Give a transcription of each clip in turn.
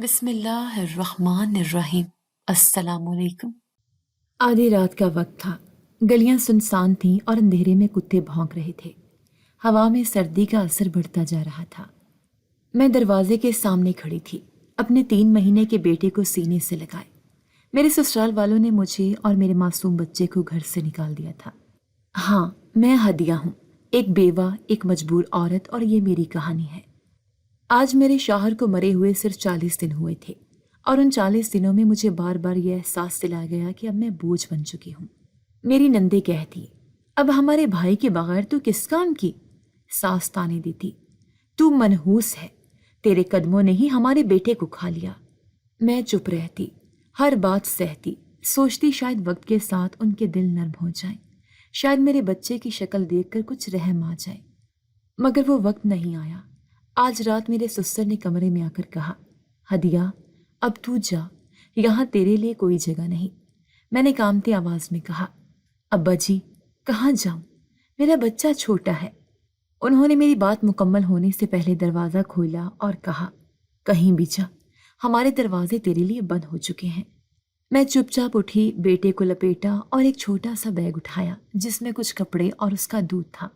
بسم اللہ الرحمن الرحیم۔ السلام علیکم۔ آدھی رات کا وقت تھا۔ گلیاں سنسان تھیں اور اندھیرے میں کتے بھونک رہے تھے۔ ہوا میں سردی کا اثر بڑھتا جا رہا تھا۔ میں دروازے کے سامنے کھڑی تھی، اپنے 3 مہینے کے بیٹے کو سینے سے لگائے۔ میرے سسرال والوں نے مجھے اور میرے معصوم بچے کو گھر سے نکال دیا تھا۔ ہاں، میں ہدیہ ہوں، ایک بیوہ، ایک مجبور عورت، اور یہ میری کہانی ہے۔ آج میرے شوہر کو مرے ہوئے صرف 40 دن ہوئے تھے، اور ان 40 دنوں میں مجھے بار بار یہ احساس دلایا گیا کہ اب میں بوجھ بن چکی ہوں۔ میری نندے کہتی، اب ہمارے بھائی کے بغیر تو کس کام کی؟ ساس تانے دیتی، تو منحوس ہے، تیرے قدموں نے ہی ہمارے بیٹے کو کھا لیا۔ میں چپ رہتی، ہر بات سہتی، سوچتی شاید وقت کے ساتھ ان کے دل نرم ہو جائیں، شاید میرے بچے کی شکل دیکھ کر کچھ رحم آ جائے۔ مگر وہ وقت نہیں آیا۔ آج رات میرے سسر نے کمرے میں آ کر کہا، ہدیہ، اب تو جا، یہاں تیرے لیے کوئی جگہ نہیں۔ میں نے کانپتی آواز میں کہا، ابا جی، کہاں جاؤں؟ میرا بچہ چھوٹا ہے۔ انہوں نے میری بات مکمل ہونے سے پہلے دروازہ کھولا اور کہا، کہیں بھی جا، ہمارے دروازے تیرے لیے بند ہو چکے ہیں۔ میں چپ چاپ اٹھی، بیٹے کو لپیٹا اور ایک چھوٹا سا بیگ اٹھایا جس میں کچھ کپڑے اور اس کا دودھ تھا۔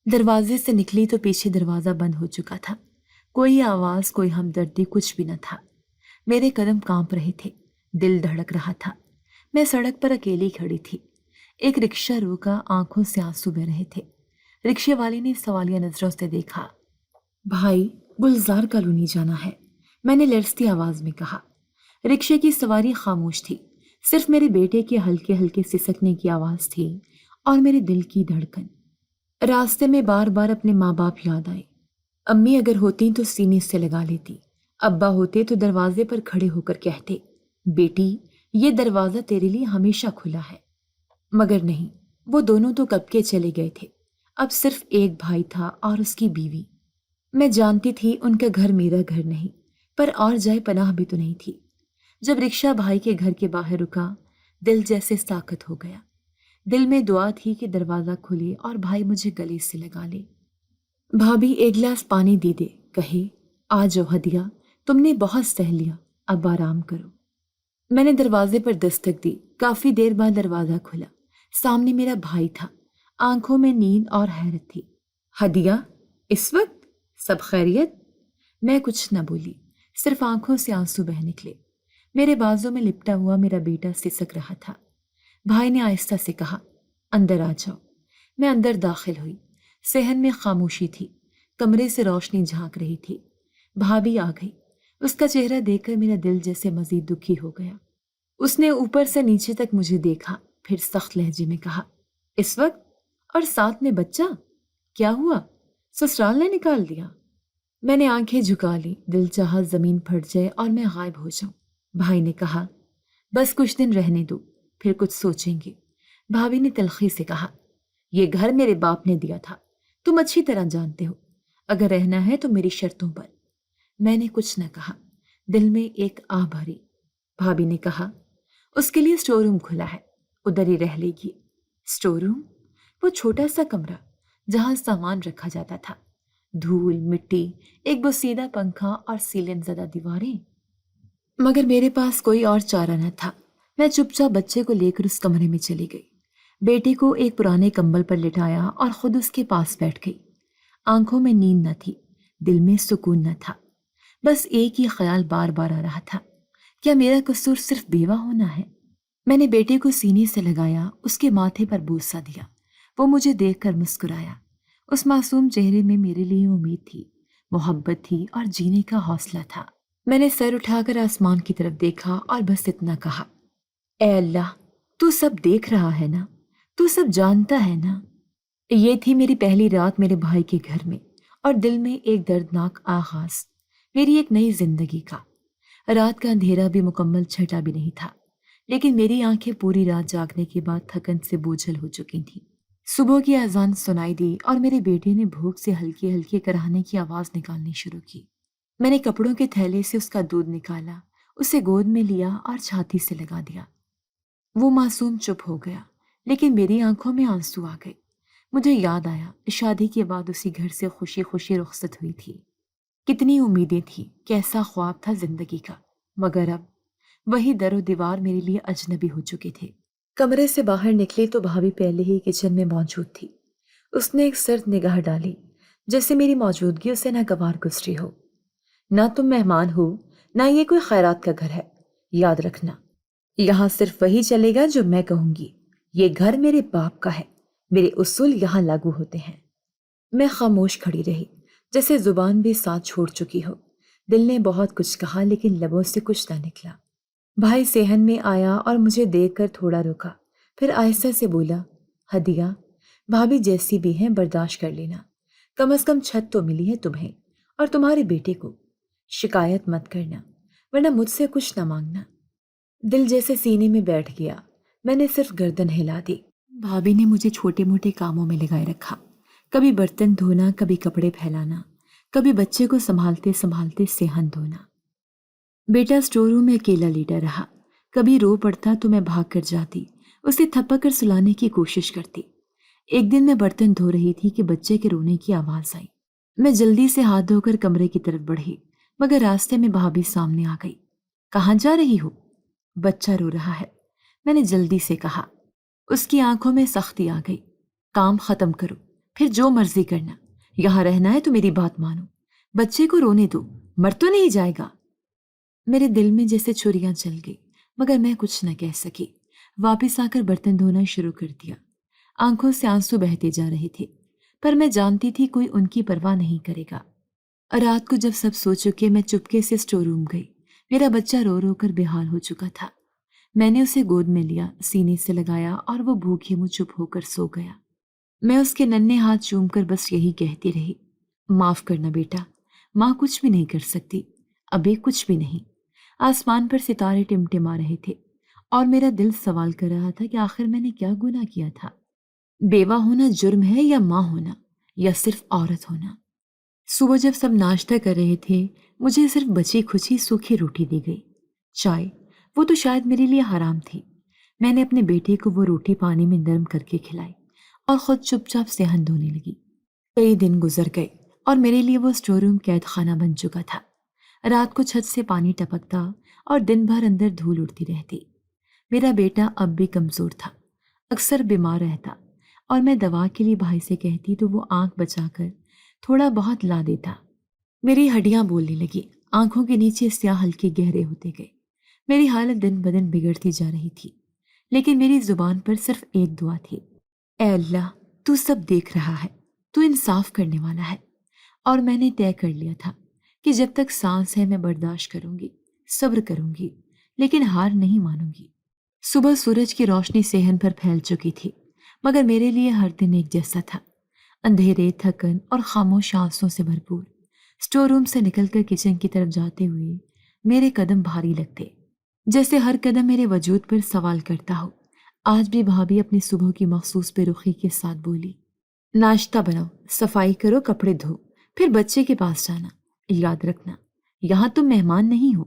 دروازے سے نکلی تو پیچھے دروازہ بند ہو چکا تھا۔ کوئی آواز، کوئی ہمدردی، کچھ بھی نہ تھا۔ میرے قدم کانپ رہے تھے، دل دھڑک رہا تھا۔ میں سڑک پر اکیلی کھڑی تھی۔ ایک رکشہ روکا، آنکھوں سے آنسو بہہ رہے تھے۔ رکشے والی نے سوالیہ نظروں سے دیکھا۔ بھائی، گلزار کالونی جانا ہے، میں نے لرزتی آواز میں کہا۔ رکشے کی سواری خاموش تھی، صرف میرے بیٹے کے ہلکے ہلکے سسکنے کی آواز تھی اور میرے دل کی دھڑکن۔ راستے میں بار بار اپنے ماں باپ یاد آئے۔ امی اگر ہوتی تو سینے سے لگا لیتی، ابا ہوتے تو دروازے پر کھڑے ہو کر کہتے، بیٹی، یہ دروازہ تیرے لیے ہمیشہ کھلا ہے۔ مگر نہیں، وہ دونوں تو کب کے چلے گئے تھے۔ اب صرف ایک بھائی تھا اور اس کی بیوی۔ میں جانتی تھی ان کا گھر میرا گھر نہیں، پر اور جائے پناہ بھی تو نہیں تھی۔ جب رکشہ بھائی کے گھر کے باہر رکا، دل جیسے ساکت ہو گیا۔ دل میں دعا تھی کہ دروازہ کھلے اور بھائی مجھے گلے سے لگا لے۔ بھابھی ایک گلاس پانی دی دے، کہے، آ جاؤ ہدیہ، تم نے بہت سہ لیا، اب آرام کرو۔ میں نے دروازے پر دستک دی۔ کافی دیر بعد دروازہ کھلا۔ سامنے میرا بھائی تھا، آنکھوں میں نیند اور حیرت تھی۔ ہدیہ، اس وقت؟ سب خیریت؟ میں کچھ نہ بولی، صرف آنکھوں سے آنسو بہہ نکلے۔ میرے بازو میں لپٹا ہوا میرا بیٹا سسک رہا تھا۔ بھائی نے آہستہ سے کہا، اندر آ جاؤ۔ میں اندر داخل ہوئی۔ صحن میں خاموشی تھی، کمرے سے روشنی جھانک رہی تھی۔ بھابھی آ گئی۔ اس کا چہرہ دیکھ کر میرا دل جیسے مزید دکھی ہو گیا۔ اس نے اوپر سے نیچے تک مجھے دیکھا، پھر سخت لہجے میں کہا، اس وقت؟ اور ساتھ میں بچہ؟ کیا ہوا؟ سسرال نے نکال دیا؟ میں نے آنکھیں جھکا لی، دل چاہا زمین پھٹ جائے اور میں غائب ہو جاؤں۔ بھائی نے کہا، بس کچھ دن رہنے دو، پھر کچھ سوچیں گے۔ بھابھی نے تلخی سے کہا، یہ گھر میرے باپ نے دیا تھا، تم اچھی طرح جانتے ہو، اگر رہنا ہے تو میری شرطوں پر۔ میں نے کچھ نہ کہا، دل میں ایک آہ بھری۔ بھابھی نے کہا، اس کے لیے اسٹور روم کھلا ہے، ادھر ہی رہ لے گی۔ Store room? وہ چھوٹا سا کمرہ جہاں سامان رکھا جاتا تھا، دھول مٹی، ایک بوسیدہ پنکھا اور سیلن زدہ دیواریں۔ مگر میرے پاس کوئی اور چارہ نہ تھا۔ میں چپ چاپ بچے کو لے کر اس کمرے میں چلی گئی، بیٹے کو ایک پرانے کمبل پر لٹایا اور خود اس کے پاس بیٹھ گئی۔ آنکھوں میں نیند نہ تھی، دل میں سکون نہ تھا، بس ایک ہی خیال بار بار آ رہا تھا، کیا میرا قصور صرف بیوہ ہونا ہے؟ میں نے بیٹے کو سینے سے لگایا، اس کے ماتھے پر بوسہ دیا۔ وہ مجھے دیکھ کر مسکرایا۔ اس معصوم چہرے میں میرے لیے امید تھی، محبت تھی اور جینے کا حوصلہ تھا۔ میں نے سر اٹھا کر آسمان کی طرف دیکھا اور بس اتنا کہا، اے اللہ، تو سب دیکھ رہا ہے نا؟ تو سب جانتا ہے نا؟ یہ تھی میری پہلی رات میرے بھائی کے گھر میں، اور دل میں ایک دردناک آغاز، میری ایک نئی زندگی کا۔ رات کا اندھیرا بھی مکمل چھٹا بھی نہیں تھا، لیکن میری آنکھیں پوری رات جاگنے کے بعد تھکن سے بوجھل ہو چکی تھیں۔ صبح کی اذان سنائی دی اور میرے بیٹے نے بھوک سے ہلکے ہلکے کراہنے کی آواز نکالنی شروع کی۔ میں نے کپڑوں کے تھیلے سے اس کا دودھ نکالا، اسے گود میں لیا اور چھاتی سے لگا دیا۔ وہ معصوم چپ ہو گیا، لیکن میری آنکھوں میں آنسو آ گئے۔ مجھے یاد آیا، شادی کے بعد اسی گھر سے خوشی خوشی رخصت ہوئی تھی۔ کتنی امیدیں تھیں، کیسا خواب تھا زندگی کا، مگر اب وہی در و دیوار میرے لیے اجنبی ہو چکے تھے۔ کمرے سے باہر نکلی تو بھابھی پہلے ہی کچن میں موجود تھی۔ اس نے ایک سرد نگاہ ڈالی، جیسے میری موجودگی اسے ناگوار گزری ہو۔ نہ تم مہمان ہو، نہ یہ کوئی خیرات کا گھر ہے، یاد رکھنا۔ یہاں صرف وہی چلے گا جو میں کہوں گی۔ یہ گھر میرے باپ کا ہے، میرے اصول یہاں لاگو ہوتے ہیں۔ میں خاموش کھڑی رہی، جیسے زبان بھی ساتھ چھوڑ چکی ہو۔ دل نے بہت کچھ کہا لیکن لبوں سے کچھ نہ نکلا۔ بھائی صحن میں آیا اور مجھے دیکھ کر تھوڑا رکا، پھر آہستہ سے بولا، ہدیہ، بھابھی جیسی بھی ہیں برداشت کر لینا، کم از کم چھت تو ملی ہے تمہیں اور تمہارے بیٹے کو۔ شکایت مت کرنا، ورنہ مجھ سے کچھ نہ مانگنا۔ دل جیسے سینے میں بیٹھ گیا، میں نے صرف گردن ہلا دی۔ بھابھی نے مجھے چھوٹے موٹے کاموں میں لگائے رکھا، کبھی برتن دھونا، کبھی کپڑے پھیلانا، کبھی بچے کو سنبھالتے سنبھالتے صحن دھونا۔ بیٹا اسٹور روم میں اکیلا لیٹا رہا، کبھی رو پڑتا تو میں بھاگ کر جاتی، اسے تھپک کر سلانے کی کوشش کرتی۔ ایک دن میں برتن دھو رہی تھی کہ بچے کے رونے کی آواز آئی۔ میں جلدی سے ہاتھ دھو کر کمرے کی طرف بڑھی، مگر راستے میں بھابھی سامنے آ گئی۔ کہاں جا رہی ہو؟ بچہ رو رہا ہے، میں نے جلدی سے کہا۔ اس کی آنکھوں میں سختی آ گئی۔ کام ختم کرو، پھر جو مرضی کرنا، یہاں رہنا ہے تو میری بات مانو، بچے کو رونے دو، مر تو نہیں جائے گا۔ میرے دل میں جیسے چھریاں چل گئی، مگر میں کچھ نہ کہہ سکی۔ واپس آ کر برتن دھونا شروع کر دیا۔ آنکھوں سے آنسو بہتے جا رہے تھے، پر میں جانتی تھی کوئی ان کی پرواہ نہیں کرے گا۔ رات کو جب سب سو چکے، میں چپکے سے اسٹور روم گئی۔ میرا بچہ رو رو کر بے حال ہو چکا تھا۔ میں نے اسے گود میں لیا، سینے سے لگایا اور وہ بھوکے منہ چپ ہو کر سو گیا۔ میں اس کے ننھے ہاتھ چوم کر بس یہی کہتی رہی، معاف کرنا بیٹا، ماں کچھ بھی نہیں کر سکتی، ابھی کچھ بھی نہیں۔ آسمان پر ستارے ٹمٹما رہے تھے اور میرا دل سوال کر رہا تھا کہ آخر میں نے کیا گناہ کیا تھا؟ بیوہ ہونا جرم ہے یا ماں ہونا یا صرف عورت ہونا؟ صبح جب سب ناشتہ کر رہے تھے، مجھے صرف بچی کھچی سوکھی روٹی دی گئی۔ چائے، وہ تو شاید میرے لیے حرام تھی۔ میں نے اپنے بیٹے کو وہ روٹی پانی میں نرم کر کے کھلائی اور خود چپ چاپ صحن دھونے لگی۔ کئی دن گزر گئے اور میرے لیے وہ اسٹور روم قید خانہ بن چکا تھا۔ رات کو چھت سے پانی ٹپکتا اور دن بھر اندر دھول اڑتی رہتی۔ میرا بیٹا اب بھی کمزور تھا، اکثر بیمار رہتا، اور میں دوا کے لیے بھائی سے کہتی تو وہ آنکھ بچا کر تھوڑا بہت لا دیتا۔ میری ہڈیاں بولنے لگی، آنکھوں کے نیچے سیاہ ہلکے گہرے ہوتے گئے۔ میری حالت دن بدن بگڑتی جا رہی تھی، لیکن میری زبان پر صرف ایک دعا تھی، اے اللہ، تو سب دیکھ رہا ہے، تو انصاف کرنے والا ہے۔ اور میں نے طے کر لیا تھا کہ جب تک سانس ہے میں برداشت کروں گی، صبر کروں گی، لیکن ہار نہیں مانوں گی۔ صبح سورج کی روشنی صحن پر پھیل چکی تھی، مگر میرے لیے ہر دن ایک جیسا تھا، اندھیرے، تھکن اور خاموش آنسوں سے بھرپور۔ اسٹور روم سے نکل کر کچن کی طرف جاتے ہوئے میرے قدم بھاری لگتے، جیسے ہر قدم میرے وجود پر سوال کرتا ہو۔ آج بھی بھابھی اپنی صبح کی مخصوص بے رخی کے ساتھ بولی، ناشتہ بناؤ، صفائی کرو، کپڑے دھو، پھر بچے کے پاس جانا، یاد رکھنا یہاں تم مہمان نہیں ہو۔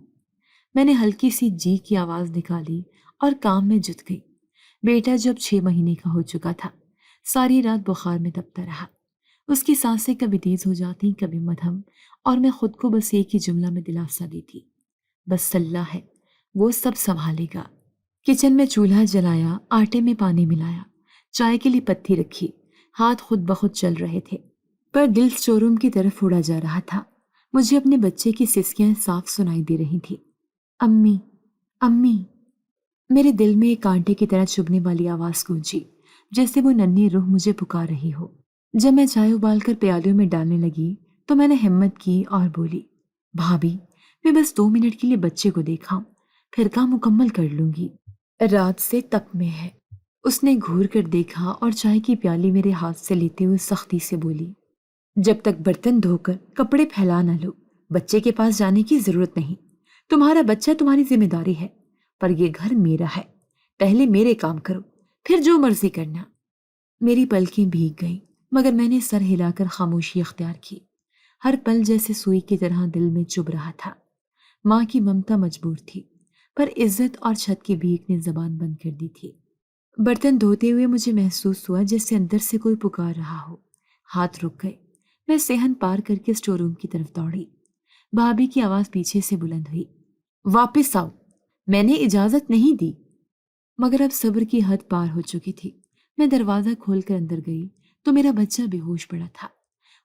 میں نے ہلکی سی جی کی آواز نکالی اور کام میں جت گئی۔ بیٹا جب 6 مہینے کا ہو چکا تھا، ساری رات بخار میں تپتا رہا۔ اس کی سانسیں کبھی تیز ہو جاتی، کبھی مدھم، اور میں خود کو بس ایک ہی جملہ میں دلاسا دیتی، بس اللہ ہے، وہ سب سنبھالے گا۔ کچن میں چولہا جلایا، آٹے میں پانی ملایا، چائے کے لیے پتی رکھی، ہاتھ خود بخود چل رہے تھے، پر دل اسٹور روم کی طرف اڑا جا رہا تھا۔ مجھے اپنے بچے کی سسکیاں صاف سنائی دے رہی تھی، امی، امی۔ میرے دل میں ایک کانٹے کی طرح چبھنے والی آواز گونجی، جیسے وہ ننھی روح مجھے پکار رہی ہو۔ جب میں چائے ابال کر پیالوں میں ڈالنے لگی تو میں نے ہمت کی اور بولی، بھابھی، میں بس 2 منٹ کے لیے بچے کو دیکھا ہوں، پھر کام مکمل کر لوں گی۔ رات سے تپ میں ہے۔ اس نے گھور کر دیکھا اور چائے کی پیالی میرے ہاتھ سے لیتے ہوئے سختی سے بولی، جب تک برتن دھو کر کپڑے پھیلا نہ لو، بچے کے پاس جانے کی ضرورت نہیں۔ تمہارا بچہ تمہاری ذمہ داری ہے، پر یہ گھر میرا ہے، پہلے میرے کام کرو، پھر جو مرضی کرنا۔ میری پلکیں بھیگ گئیں، مگر میں نے سر ہلا کر خاموشی اختیار کی۔ ہر پل جیسے سوئی کی طرح دل میں چبھ رہا تھا۔ ماں کی ممتا مجبور تھی، پر عزت اور چھت کی بھیک نے زبان بند کر دی تھی۔ برتن دھوتے ہوئے مجھے محسوس ہوا جیسے اندر سے کوئی پکار رہا ہو۔ ہاتھ رک گئے۔ میں صحن پار کر کے اسٹور روم کی طرف دوڑی۔ بھابھی کی آواز پیچھے سے بلند ہوئی، واپس آؤ، میں نے اجازت نہیں دی۔ مگر اب صبر کی حد پار ہو چکی تھی۔ میں دروازہ کھول کر اندر گئی تو میرا بچہ بے ہوش پڑا تھا،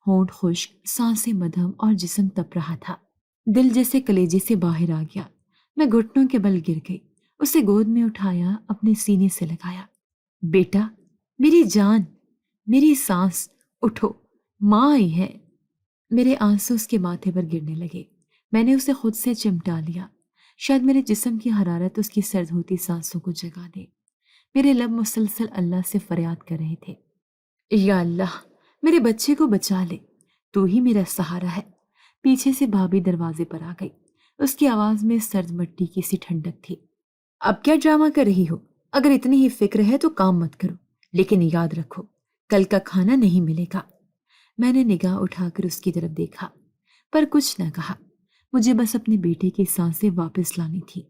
ہونٹ خشک، سانسیں مدھم اور جسم تپ رہا تھا۔ دل جیسے کلیجے سے باہر آ گیا۔ میں گھٹنوں کے بل گر گئی، اسے گود میں اٹھایا، اپنے سینے سے لگایا۔ بیٹا، میری جان، میری سانس، اٹھو، ماں آئی ہے۔ میرے آنسو اس کے ماتھے پر گرنے لگے۔ میں نے اسے خود سے چمٹا لیا، شاید میرے جسم کی حرارت اس کی سرد ہوتی سانسوں کو جگا دے۔ میرے لب مسلسل اللہ سے فریاد کر رہے تھے، یا اللہ، میرے بچے کو بچا لے، تو ہی میرا سہارا ہے۔ پیچھے سے بھابھی دروازے پر آ گئی، اس کی آواز میں سرد مٹی کی سی ٹھنڈک تھی۔ اب کیا ڈرامہ کر رہی ہو؟ اگر اتنی ہی فکر ہے تو کام مت کرو، لیکن یاد رکھو کل کا کھانا نہیں ملے گا۔ میں نے نگاہ اٹھا کر اس کی طرف دیکھا، پر کچھ نہ کہا۔ مجھے بس اپنے بیٹے کی سانسیں واپس لانی تھی۔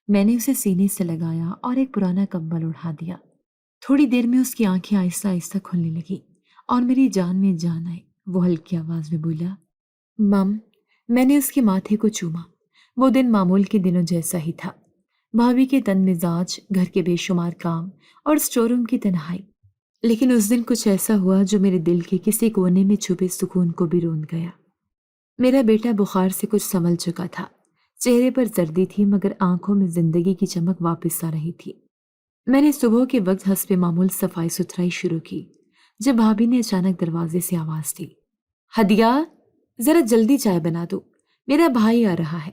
میں نے اسے سینے سے لگایا اور ایک پرانا کمبل اڑا دیا۔ تھوڑی دیر میں اس کی آنکھیں آہستہ آہستہ کھلنے لگی اور میری جان میں جان آئی۔ وہ ہلکی آواز میں بولا، مم۔ میں نے اس کے ماتھے کو چوما۔ وہ دن معمول کے دنوں جیسا ہی تھا، بھابھی کے تن مزاج، گھر کے بے شمار کام اور اسٹور روم کی تنہائی۔ لیکن اس دن کچھ ایسا ہوا جو میرے دل کے کسی کونے میں چھپے سکون کو بھی روند گیا۔ میرا بیٹا بخار سے کچھ سنبھل چکا تھا، چہرے پر زردی تھی مگر آنکھوں میں زندگی کی چمک واپس آ رہی تھی۔ میں نے صبح کے وقت حسب معمول صفائی ستھرائی شروع کی جب بھابھی نے اچانک دروازے سے آواز دی، ہدیہ، ذرا جلدی چائے بنا دو، میرا بھائی آ رہا ہے۔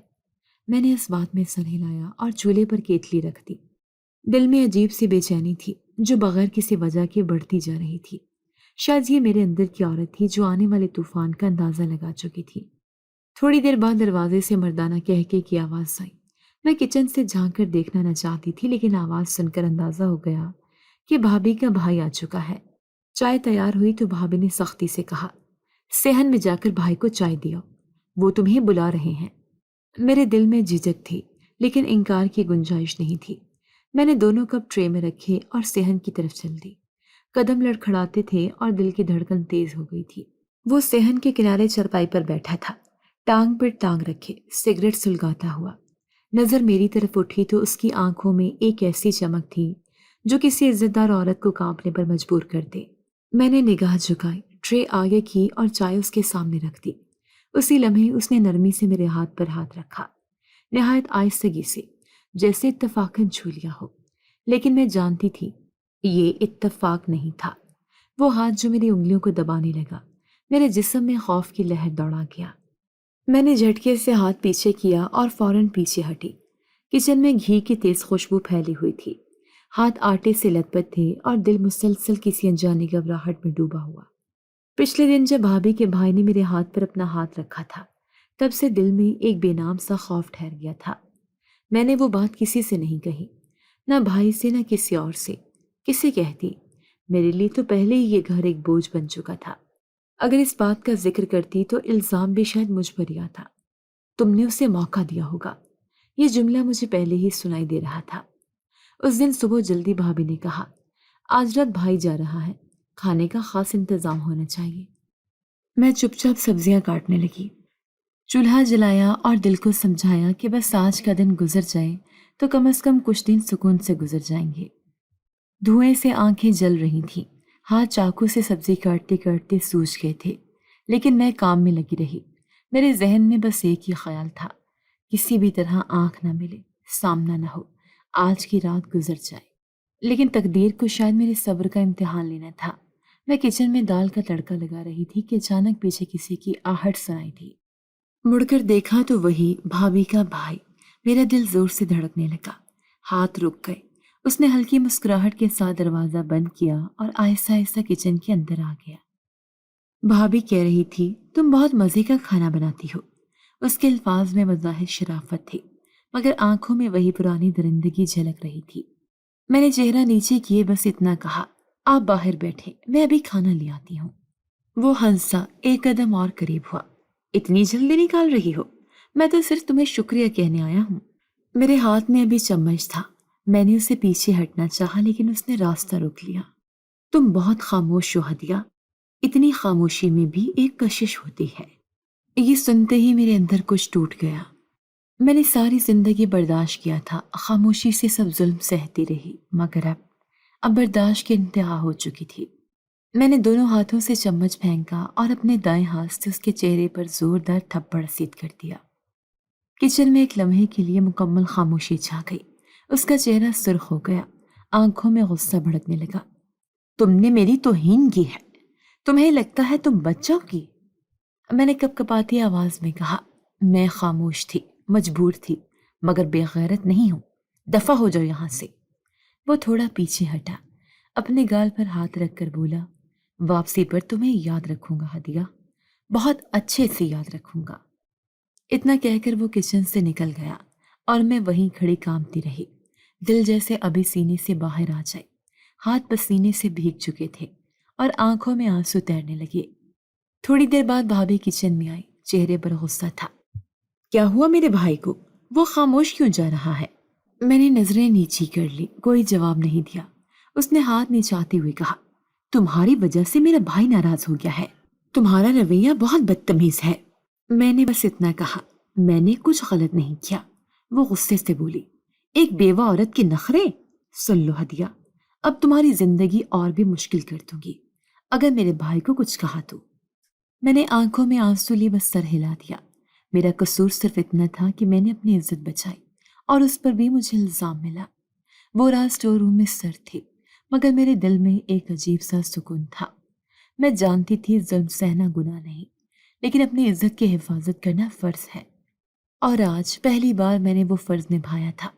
میں نے اس بات میں سر ہلایا اور چولہے پر کیتلی رکھ دی۔ دل میں عجیب سی بے چینی تھی جو بغیر کسی وجہ کے بڑھتی جا رہی تھی۔ شاید یہ میرے اندر کی عورت تھی جو آنے والے طوفان کا اندازہ لگا چکی تھی۔ تھوڑی دیر بعد دروازے سے مردانہ کہکے کی آواز آئی۔ میں کچن سے جھانک کر دیکھنا نہ چاہتی تھی، لیکن آواز سن کر اندازہ ہو گیا کہ بھابھی کا بھائی آ چکا ہے۔ چائے تیار ہوئی تو بھابھی نے سختی سے کہا، صحن میں جا کر بھائی کو چائے دیا، وہ تمہیں بلا رہے ہیں۔ میرے دل میں جھجک تھی لیکن انکار کی گنجائش نہیں تھی۔ میں نے دونوں کپ ٹرے میں رکھے اور صحن کی طرف چل دی۔ قدم لڑکھڑاتے تھے اور دل کی دھڑکن تیز ہو گئی تھی۔ وہ صحن کے کنارے چرپائی پر بیٹھا تھا، ٹانگ پر ٹانگ رکھے، سگریٹ سلگاتا ہوا۔ نظر میری طرف اٹھی تو اس کی آنکھوں میں ایک ایسی چمک تھی جو کسی عزت دار عورت کو کانپنے پر مجبور کر دے۔ میں نے نگاہ جھکائی، ٹرے آگے کی اور چائے اس کے سامنے رکھ دی۔ اسی لمحے اس نے نرمی سے میرے ہاتھ پر ہاتھ رکھا، نہایت آہستگی سے، جیسے اتفاقاً چھو لیا ہو، لیکن میں جانتی تھی یہ اتفاق نہیں تھا۔ وہ ہاتھ جو میری انگلیوں کو دبانے لگا، میرے جسم میں خوف کی لہر دوڑا گیا۔ میں نے جھٹکے سے ہاتھ پیچھے کیا اور فوراً پیچھے ہٹی۔ کچن میں گھی کی تیز خوشبو پھیلی ہوئی تھی، ہاتھ آٹے سے لت پت تھے اور دل مسلسل کسی انجانی گھبراہٹ میں ڈوبا ہوا۔ پچھلے دن جب بھابھی کے بھائی نے میرے ہاتھ پر اپنا ہاتھ رکھا تھا، تب سے دل میں ایک بے نام سا خوف ٹھہر گیا تھا۔ میں نے وہ بات کسی سے نہیں کہی، نہ بھائی سے نہ کسی اور سے۔ کسے کہتی؟ میرے لیے تو پہلے ہی یہ گھر ایک بوجھ بن چکا تھا۔ اگر اس بات کا ذکر کرتی تو الزام بھی شاید مجھ پر ہی آتا۔ تم نے اسے موقع دیا ہوگا، یہ جملہ مجھے پہلے ہی سنائی دے رہا تھا۔ اس دن صبح جلدی بھابھی نے کہا، آج رات بھائی جا رہا ہے، کھانے کا خاص انتظام ہونا چاہیے۔ میں چپ چاپ سبزیاں کاٹنے لگی، چولہا جلایا اور دل کو سمجھایا کہ بس آج کا دن گزر جائے تو کم از کم کچھ دن سکون سے گزر جائیں گے۔ دھوئیں سے آنکھیں جل رہی تھیں، ہاتھ چاقو سے سبزی کاٹتے کاٹتے سوج گئے تھے، لیکن میں کام میں لگی رہی۔ میرے ذہن میں بس ایک ہی خیال تھا، کسی بھی طرح آنکھ نہ ملے، سامنا نہ ہو، آج کی رات گزر جائے۔ لیکن تقدیر کو شاید میرے صبر کا امتحان لینا تھا۔ میں کچن میں دال کا تڑکا لگا رہی تھی کہ اچانک پیچھے کسی کی آہٹ سنائی دی۔ مڑ کر دیکھا تو وہی بھابھی کا بھائی۔ میرا دل زور سے دھڑکنے لگا، ہاتھ رک گئے۔ اس نے ہلکی مسکراہٹ کے ساتھ دروازہ بند کیا اور آہستہ آہستہ کچن کے اندر آ گیا۔ بھابھی کہہ رہی تھی، تم بہت مزے کا کھانا بناتی ہو۔ اس کے الفاظ میں بظاہر شرافت تھی، مگر آنکھوں میں وہی پرانی درندگی جھلک رہی تھی۔ میں نے چہرہ نیچے کیے بس اتنا کہا، آپ باہر بیٹھے، میں ابھی کھانا لے آتی ہوں۔ وہ ہنسا، ایک قدم اور قریب ہوا۔ اتنی جلدی نکال رہی ہو؟ میں تو صرف تمہیں شکریہ کہنے آیا ہوں۔ میرے ہاتھ میں ابھی چمچ تھا، میں نے اسے پیچھے ہٹنا چاہا لیکن اس نے راستہ روک لیا۔ تم بہت خاموش ہو ہدیہ، اتنی خاموشی میں بھی ایک کشش ہوتی ہے۔ یہ سنتے ہی میرے اندر کچھ ٹوٹ گیا۔ میں نے ساری زندگی برداشت کیا تھا، خاموشی سے سب ظلم سہتی رہی، مگر اب برداشت کی انتہا ہو چکی تھی۔ میں نے دونوں ہاتھوں سے چمچ پھینکا اور اپنے دائیں ہاتھ سے اس کے چہرے پر زوردار تھپڑ رسید کر دیا۔ کچن میں ایک لمحے کے لیے مکمل خاموشی چھا گئی۔ اس کا چہرہ سرخ ہو گیا، آنکھوں میں غصہ بھڑکنے لگا۔ تم نے میری توہین کی ہے، تمہیں لگتا ہے تم بچ جاؤ گی؟ میں نے کپ کپاتی آواز میں کہا۔ میں خاموش تھی، مجبور تھی، مگر بے غیرت نہیں ہوں، دفع ہو جاؤ یہاں سے۔ وہ تھوڑا پیچھے ہٹا، اپنے گال پر ہاتھ رکھ کر بولا، واپسی پر تمہیں یاد رکھوں گا ہدیہ، بہت اچھے سے یاد رکھوں گا۔ اتنا کہہ کر وہ کچن سے نکل گیا اور میں وہیں کھڑی کانپتی رہی، دل جیسے ابھی سینے سے باہر آ جائے۔ ہاتھ پسینے سے بھیگ چکے تھے اور آنکھوں میں آنسو تیرنے لگے۔ تھوڑی دیر بعد بھابھی کچن میں آئی، چہرے پر غصہ تھا۔ کیا ہوا میرے بھائی کو؟ وہ خاموش کیوں جا رہا ہے؟ میں نے نظریں نیچی کر لی، کوئی جواب نہیں دیا۔ اس نے ہاتھ نیچاتے ہوئے کہا، تمہاری وجہ سے میرا بھائی ناراض ہو گیا ہے، تمہارا رویہ بہت بدتمیز ہے۔ میں نے بس اتنا کہا، میں نے کچھ غلط نہیں کیا۔ وہ غصے سے بولی، ایک بیوہ عورت کے نخرے؟ سن لو ہدیہ، اب تمہاری زندگی اور بھی مشکل کر دوں گی اگر میرے بھائی کو کچھ کہا تو۔ میں نے آنکھوں میں آنسو لی، بس سر ہلا دیا۔ میرا قصور صرف اتنا تھا کہ میں نے اپنی عزت بچائی اور اس پر بھی مجھے الزام ملا۔ وہ رات اسٹور روم میں سر تھی، مگر میرے دل میں ایک عجیب سا سکون تھا۔ میں جانتی تھی ظلم سہنا گناہ نہیں، لیکن اپنی عزت کی حفاظت کرنا فرض ہے، اور آج پہلی بار میں نے وہ فرض نبھایا تھا۔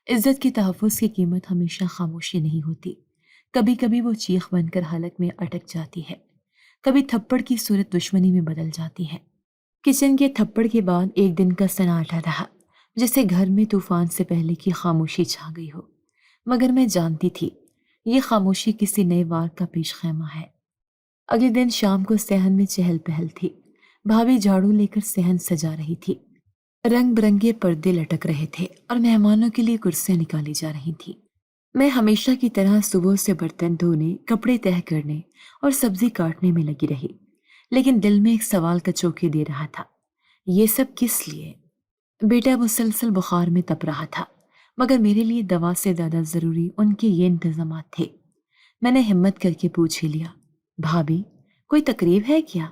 عزت کے تحفظ کی قیمت ہمیشہ خاموشی نہیں ہوتی، کبھی کبھی وہ چیخ بن کر حلق میں اٹک جاتی ہے، کبھی تھپڑ کی صورت دشمنی میں بدل جاتی ہے۔ کچن کے تھپڑ کے بعد ایک دن کا سناٹا رہا، جیسے گھر میں طوفان سے پہلے کی خاموشی چھا گئی ہو، مگر میں جانتی تھی یہ خاموشی کسی نئے وار کا پیش خیمہ ہے۔ اگلے دن شام کو صحن میں چہل پہل تھی۔ بھابھی جھاڑو لے کر صحن سجا رہی تھی، رنگ برنگے پردے لٹک رہے تھے اور مہمانوں کے لیے کرسیاں نکالی جا رہی تھیں۔ میں ہمیشہ کی طرح صبح سے برتن دھونے، کپڑے تہہ کرنے اور سبزی کاٹنے میں لگی رہی، لیکن دل میں ایک سوال کا چوکے دے رہا تھا، یہ سب کس لیے؟ بیٹا مسلسل بخار میں تپ رہا تھا، مگر میرے لیے دوا سے زیادہ ضروری ان کے یہ انتظامات تھے۔ میں نے ہمت کر کے پوچھ ہی لیا، بھابھی کوئی تقریب ہے کیا؟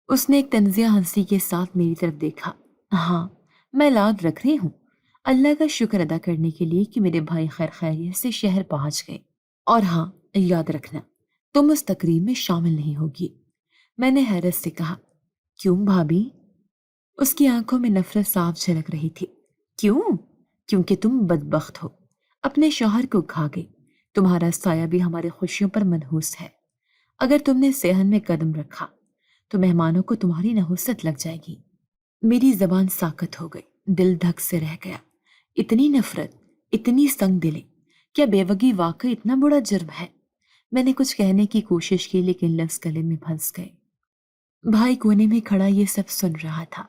اس نے ایک طنزیہ ہنسی کے ساتھ میری طرف دیکھا۔ ہاں، میں لاد رکھ رہی ہوں، اللہ کا شکر ادا کرنے کے لیے کہ میرے بھائی خیر خیریت سے شہر پہنچ گئے، اور ہاں یاد رکھنا تم اس تقریب میں شامل نہیں ہوگی۔ میں نے حیرت سے کہا، کیوں بھابھی؟ اس کی آنکھوں میں نفرت صاف جھلک رہی تھی۔ کیوں؟ کیونکہ تم بدبخت ہو، اپنے شوہر کو کھا گئی، تمہارا سایہ بھی ہماری خوشیوں پر منحوس ہے۔ اگر تم نے صحن میں قدم رکھا تو مہمانوں کو تمہاری نحوست لگ جائے گی۔ میری زبان ساکت ہو گئی، دل دھک سے رہ گیا۔ اتنی نفرت، اتنی سنگ دلی، کیا بیوگی واقعی اتنا بڑا جرم ہے؟ میں نے کچھ کہنے کی کوشش کی، لیکن لفظ گلے میں پھنس گئے۔ بھائی کونے میں کھڑا یہ سب سن رہا تھا۔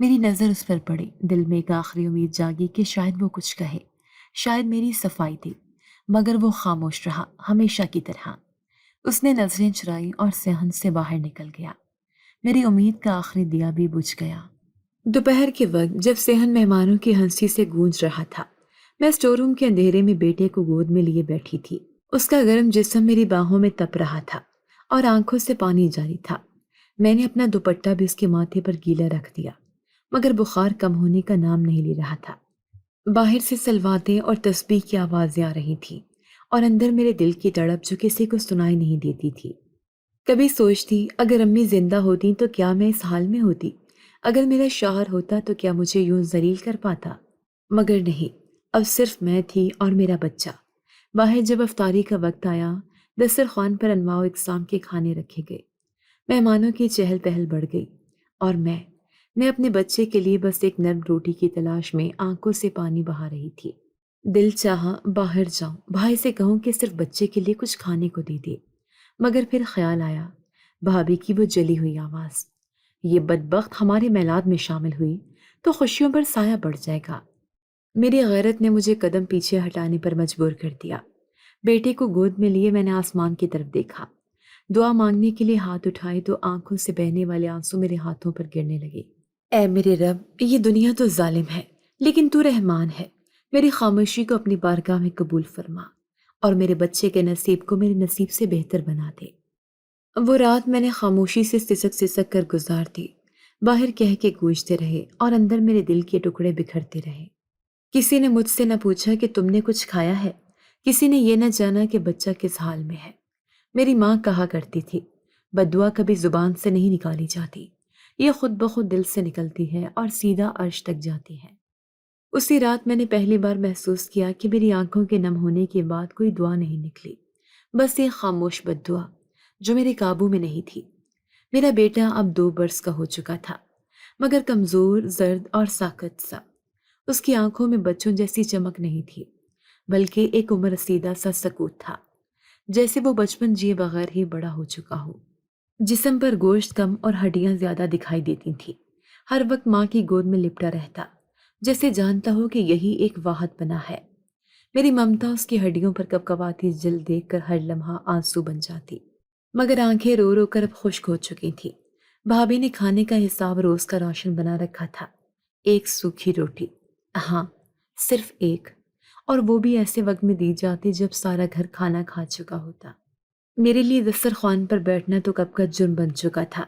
میری نظر اس پر پڑی، دل میں ایک آخری امید جاگی کہ شاید وہ کچھ کہے، شاید میری صفائی دے، مگر وہ خاموش رہا، ہمیشہ کی طرح۔ اس نے نظریں چرائی اور صحن سے باہر نکل گیا۔ میری امید کا آخری دیا بھی بجھ گیا۔ دوپہر کے وقت جب صحن مہمانوں کی ہنسی سے گونج رہا تھا، میں اسٹور روم کے اندھیرے میں بیٹے کو گود میں لیے بیٹھی تھی۔ اس کا گرم جسم میری باہوں میں تپ رہا تھا اور آنکھوں سے پانی جاری تھا۔ میں نے اپنا دوپٹہ بھی اس کے ماتھے پر گیلا رکھ دیا، مگر بخار کم ہونے کا نام نہیں لے رہا تھا۔ باہر سے سلواتیں اور تسبیح کی آوازیں آ رہی تھیں، اور اندر میرے دل کی تڑپ جو کسی کو سنائی نہیں دیتی تھی۔ کبھی سوچتی اگر امی زندہ ہوتی تو کیا میں اس حال میں ہوتی؟ اگر میرا شوہر ہوتا تو کیا مجھے یوں ذلیل کر پاتا؟ مگر نہیں، اب صرف میں تھی اور میرا بچہ۔ باہر جب افطاری کا وقت آیا، دسترخوان پر انواع و اقسام کے کھانے رکھے گئے، مہمانوں کی چہل پہل بڑھ گئی، اور میں اپنے بچے کے لیے بس ایک نرم روٹی کی تلاش میں آنکھوں سے پانی بہا رہی تھی۔ دل چاہا باہر جاؤں، بھائی سے کہوں کہ صرف بچے کے لیے کچھ کھانے کو دے دے، مگر پھر خیال آیا بھابھی کی وہ جلی ہوئی آواز، یہ بدبخت ہمارے میلاد میں شامل ہوئی تو خوشیوں پر سایہ پڑ جائے گا۔ میری غیرت نے مجھے قدم پیچھے ہٹانے پر مجبور کر دیا۔ بیٹے کو گود میں لیے میں نے آسمان کی طرف دیکھا، دعا مانگنے کے لیے ہاتھ اٹھائے تو آنکھوں سے بہنے والے آنسو میرے ہاتھوں پر گرنے لگے۔ اے میرے رب، یہ دنیا تو ظالم ہے لیکن تو رحمان ہے، میری خاموشی کو اپنی بارگاہ میں قبول فرما اور میرے بچے کے نصیب کو میرے نصیب سے بہتر بنا دے۔ وہ رات میں نے خاموشی سے سسک سسک کر گزار دی، باہر کہہ کے گونجتے رہے اور اندر میرے دل کے ٹکڑے بکھرتے رہے۔ کسی نے مجھ سے نہ پوچھا کہ تم نے کچھ کھایا ہے، کسی نے یہ نہ جانا کہ بچہ کس حال میں ہے۔ میری ماں کہا کرتی تھی، بددعا کبھی زبان سے نہیں نکالی جاتی، یہ خود بخود دل سے نکلتی ہے اور سیدھا عرش تک جاتی ہے۔ اسی رات میں نے پہلی بار محسوس کیا کہ میری آنکھوں کے نم ہونے کے بعد کوئی دعا نہیں نکلی، بس ایک خاموش بددعا جو میرے قابو میں نہیں تھی۔ میرا بیٹا اب 2 برس کا ہو چکا تھا، مگر کمزور، زرد اور ساکت سا۔ اس کی آنکھوں میں بچوں جیسی چمک نہیں تھی، بلکہ ایک عمر رسیدہ سا سکوت تھا، جیسے وہ بچپن جیے بغیر ہی بڑا ہو چکا ہو۔ جسم پر گوشت کم اور ہڈیاں زیادہ دکھائی دیتی تھیں۔ ہر وقت ماں کی گود میں لپٹا رہتا، جیسے جانتا ہو کہ یہی ایک واحد پناہ ہے۔ میری ممتا اس کی ہڈیوں پر کپکپاتی جلد دیکھ کر ہر لمحہ آنسو بن جاتی، مگر آنکھیں رو رو کر اب خشک ہو چکی تھی۔ بھابھی نے کھانے کا حساب روز کا راشن بنا رکھا تھا، 1 سوکھی روٹی، ہاں صرف 1، اور وہ بھی ایسے وقت میں دی جاتی جب سارا گھر کھانا کھا چکا ہوتا۔ میرے لیے دسترخوان پر بیٹھنا تو کب کا جرم بن چکا تھا۔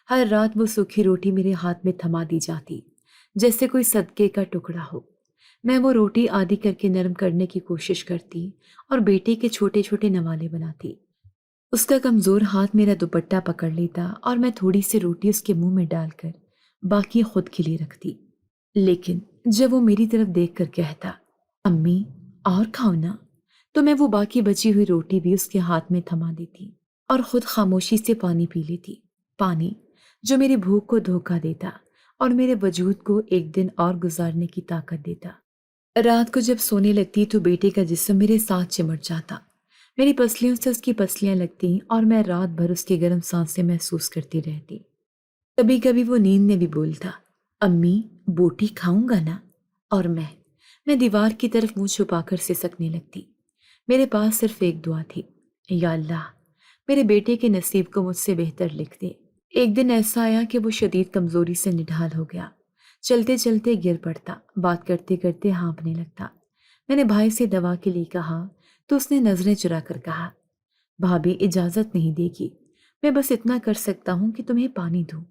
ہر رات وہ سوکھی روٹی میرے ہاتھ میں تھما دی جاتی، جیسے کوئی صدقے کا ٹکڑا ہو۔ میں وہ روٹی آدھی کر کے نرم کرنے کی کوشش کرتی اور بیٹے کے چھوٹے چھوٹے نوالے بناتی۔ اس کا کمزور ہاتھ میرا دوپٹہ پکڑ لیتا اور میں تھوڑی سی روٹی اس کے منہ میں ڈال کر باقی خود کے لیے رکھتی۔ لیکن جب وہ میری طرف دیکھ کر کہتا، امی اور کھاؤ نا، تو میں وہ باقی بچی ہوئی روٹی بھی اس کے ہاتھ میں تھما دیتی اور خود خاموشی سے پانی پی لیتی، پانی جو میری بھوک کو دھوکہ دیتا اور میرے وجود کو ایک دن اور گزارنے کی طاقت دیتا۔ رات کو جب سونے لگتی تو بیٹے کا جسم میرے ساتھ چمٹ جاتا، میری پسلیوں سے اس کی پسلیاں لگتی اور میں رات بھر اس کی گرم سانسیں محسوس کرتی رہتی۔ کبھی کبھی وہ نیند میں بھی بولتا، امی بوٹی کھاؤں گا نا، اور میں دیوار کی طرف منہ چھپا کر سسکنے لگتی۔ میرے پاس صرف ایک دعا تھی، یا اللہ میرے بیٹے کے نصیب کو مجھ سے بہتر لکھ دے۔ ایک دن ایسا آیا کہ وہ شدید کمزوری سے نڈھال ہو گیا، چلتے چلتے گر پڑتا، بات کرتے کرتے ہانپنے لگتا۔ میں نے بھائی سے دوا کے لیے کہا تو اس نے نظریں چرا کر کہا، بھابھی اجازت نہیں دے گی، میں بس اتنا کر سکتا ہوں کہ تمہیں پانی دوں۔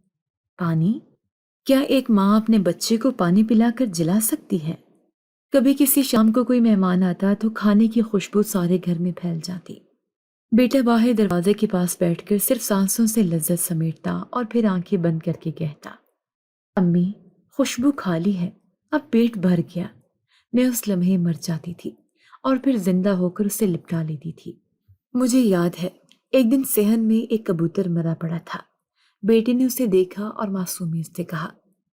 پانی؟ کیا ایک ماں اپنے بچے کو پانی پلا کر جلا سکتی ہے؟ کبھی کسی شام کو کوئی مہمان آتا تو کھانے کی خوشبو سارے گھر میں پھیل جاتی۔ بیٹا باہر دروازے کے پاس بیٹھ کر صرف سانسوں سے لذت سمیٹتا اور پھر آنکھیں بند کر کے کہتا، امی خوشبو کھالی ہے، اب پیٹ بھر گیا۔ میں اس لمحے مر جاتی تھی اور پھر زندہ ہو کر اسے لپٹا لیتی تھی۔ مجھے یاد ہے ایک دن صحن میں ایک کبوتر مرا پڑا تھا۔ بیٹے نے اسے دیکھا اور معصومیت سے کہا،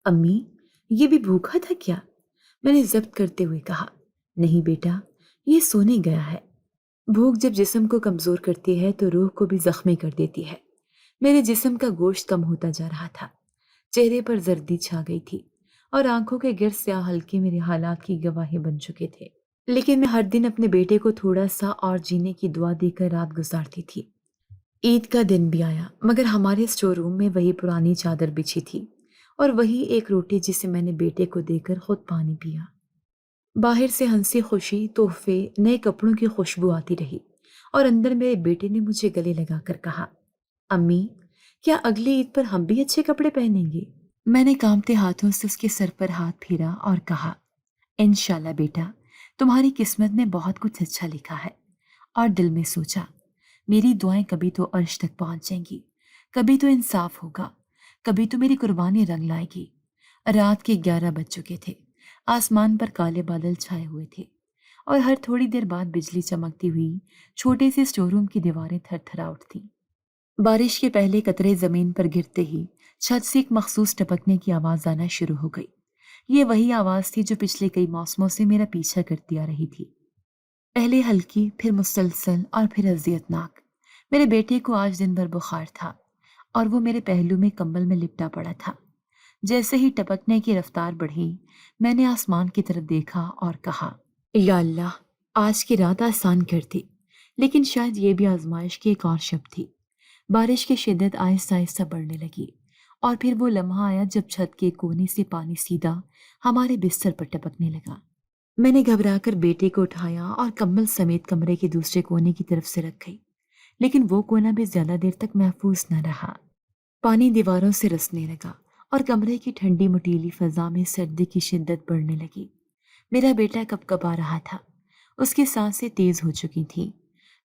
امی یہ بھی بھوکا تھا کیا؟ میں نے ضبط کرتے ہوئے کہا، نہیں بیٹا، یہ سونے گیا ہے۔ بھوک جب جسم کو کمزور کرتی ہے تو روح کو بھی زخمی کر دیتی ہے۔ میرے جسم کا گوشت کم ہوتا جا رہا تھا، چہرے پر زردی چھا گئی تھی اور آنکھوں کے گرد سیاہ ہلکے میرے حالات کی گواہی بن چکے تھے۔ لیکن میں ہر دن اپنے بیٹے کو تھوڑا سا اور جینے کی دعا دے کر رات گزارتی تھی۔ عید کا دن بھی آیا، مگر ہمارے اسٹور روم میں وہی پرانی چادر بچھی تھی اور وہی ایک روٹی جسے میں نے بیٹے کو دے کر خود پانی پیا۔ باہر سے ہنسی خوشی، تحفے، نئے کپڑوں کی خوشبو آتی رہی اور اندر میرے بیٹے نے مجھے گلے لگا کر کہا، امی کیا اگلی عید پر ہم بھی اچھے کپڑے پہنیں گے؟ میں نے کانپتے ہاتھوں سے اس کے سر پر ہاتھ پھیرا اور کہا، انشاءاللہ بیٹا، تمہاری قسمت میں بہت کچھ اچھا لکھا ہے۔ اور دل میں سوچا، میری دعائیں کبھی تو عرش تک پہنچ جائیں گی، کبھی تو انصاف ہوگا، کبھی تو میری قربانی رنگ لائے گی۔ رات کے 11 بج چکے تھے، آسمان پر کالے بادل چھائے ہوئے تھے اور ہر تھوڑی دیر بعد بجلی چمکتی ہوئی چھوٹے سے اسٹور روم کی دیواریں تھر تھرا اٹھتیں۔ بارش کے پہلے قطرے زمین پر گرتے ہی چھت سے ایک مخصوص ٹپکنے کی آواز آنا شروع ہو گئی۔ یہ وہی آواز تھی جو پچھلے کئی موسموں سے میرا پیچھا کرتی آ رہی تھی، پہلے ہلکی، پھر مسلسل اور پھر اذیت ناک۔ میرے بیٹے کو آج دن بھر بخار تھا اور وہ میرے پہلو میں کمبل میں لپٹا پڑا تھا۔ جیسے ہی ٹپکنے کی رفتار بڑھی، میں نے آسمان کی طرف دیکھا اور کہا، یا اللہ آج کی رات آسان کر دی، لیکن شاید یہ بھی آزمائش کی ایک اور شب تھی۔ بارش کی شدت آہستہ آہستہ بڑھنے لگی اور پھر وہ لمحہ آیا جب چھت کے کونے سے پانی سیدھا ہمارے بستر پر ٹپکنے لگا۔ میں نے گھبرا کر بیٹے کو اٹھایا اور کمبل سمیت کمرے کے دوسرے کونے کی طرف سے رکھ گئی، لیکن وہ کونا بھی زیادہ دیر تک محفوظ نہ رہا۔ پانی دیواروں سے رسنے لگا اور کمرے کی ٹھنڈی مٹیلی فضا میں سردی کی شدت بڑھنے لگی۔ میرا بیٹا کب کب آ رہا تھا، اس کی سانسیں تیز ہو چکی تھیں۔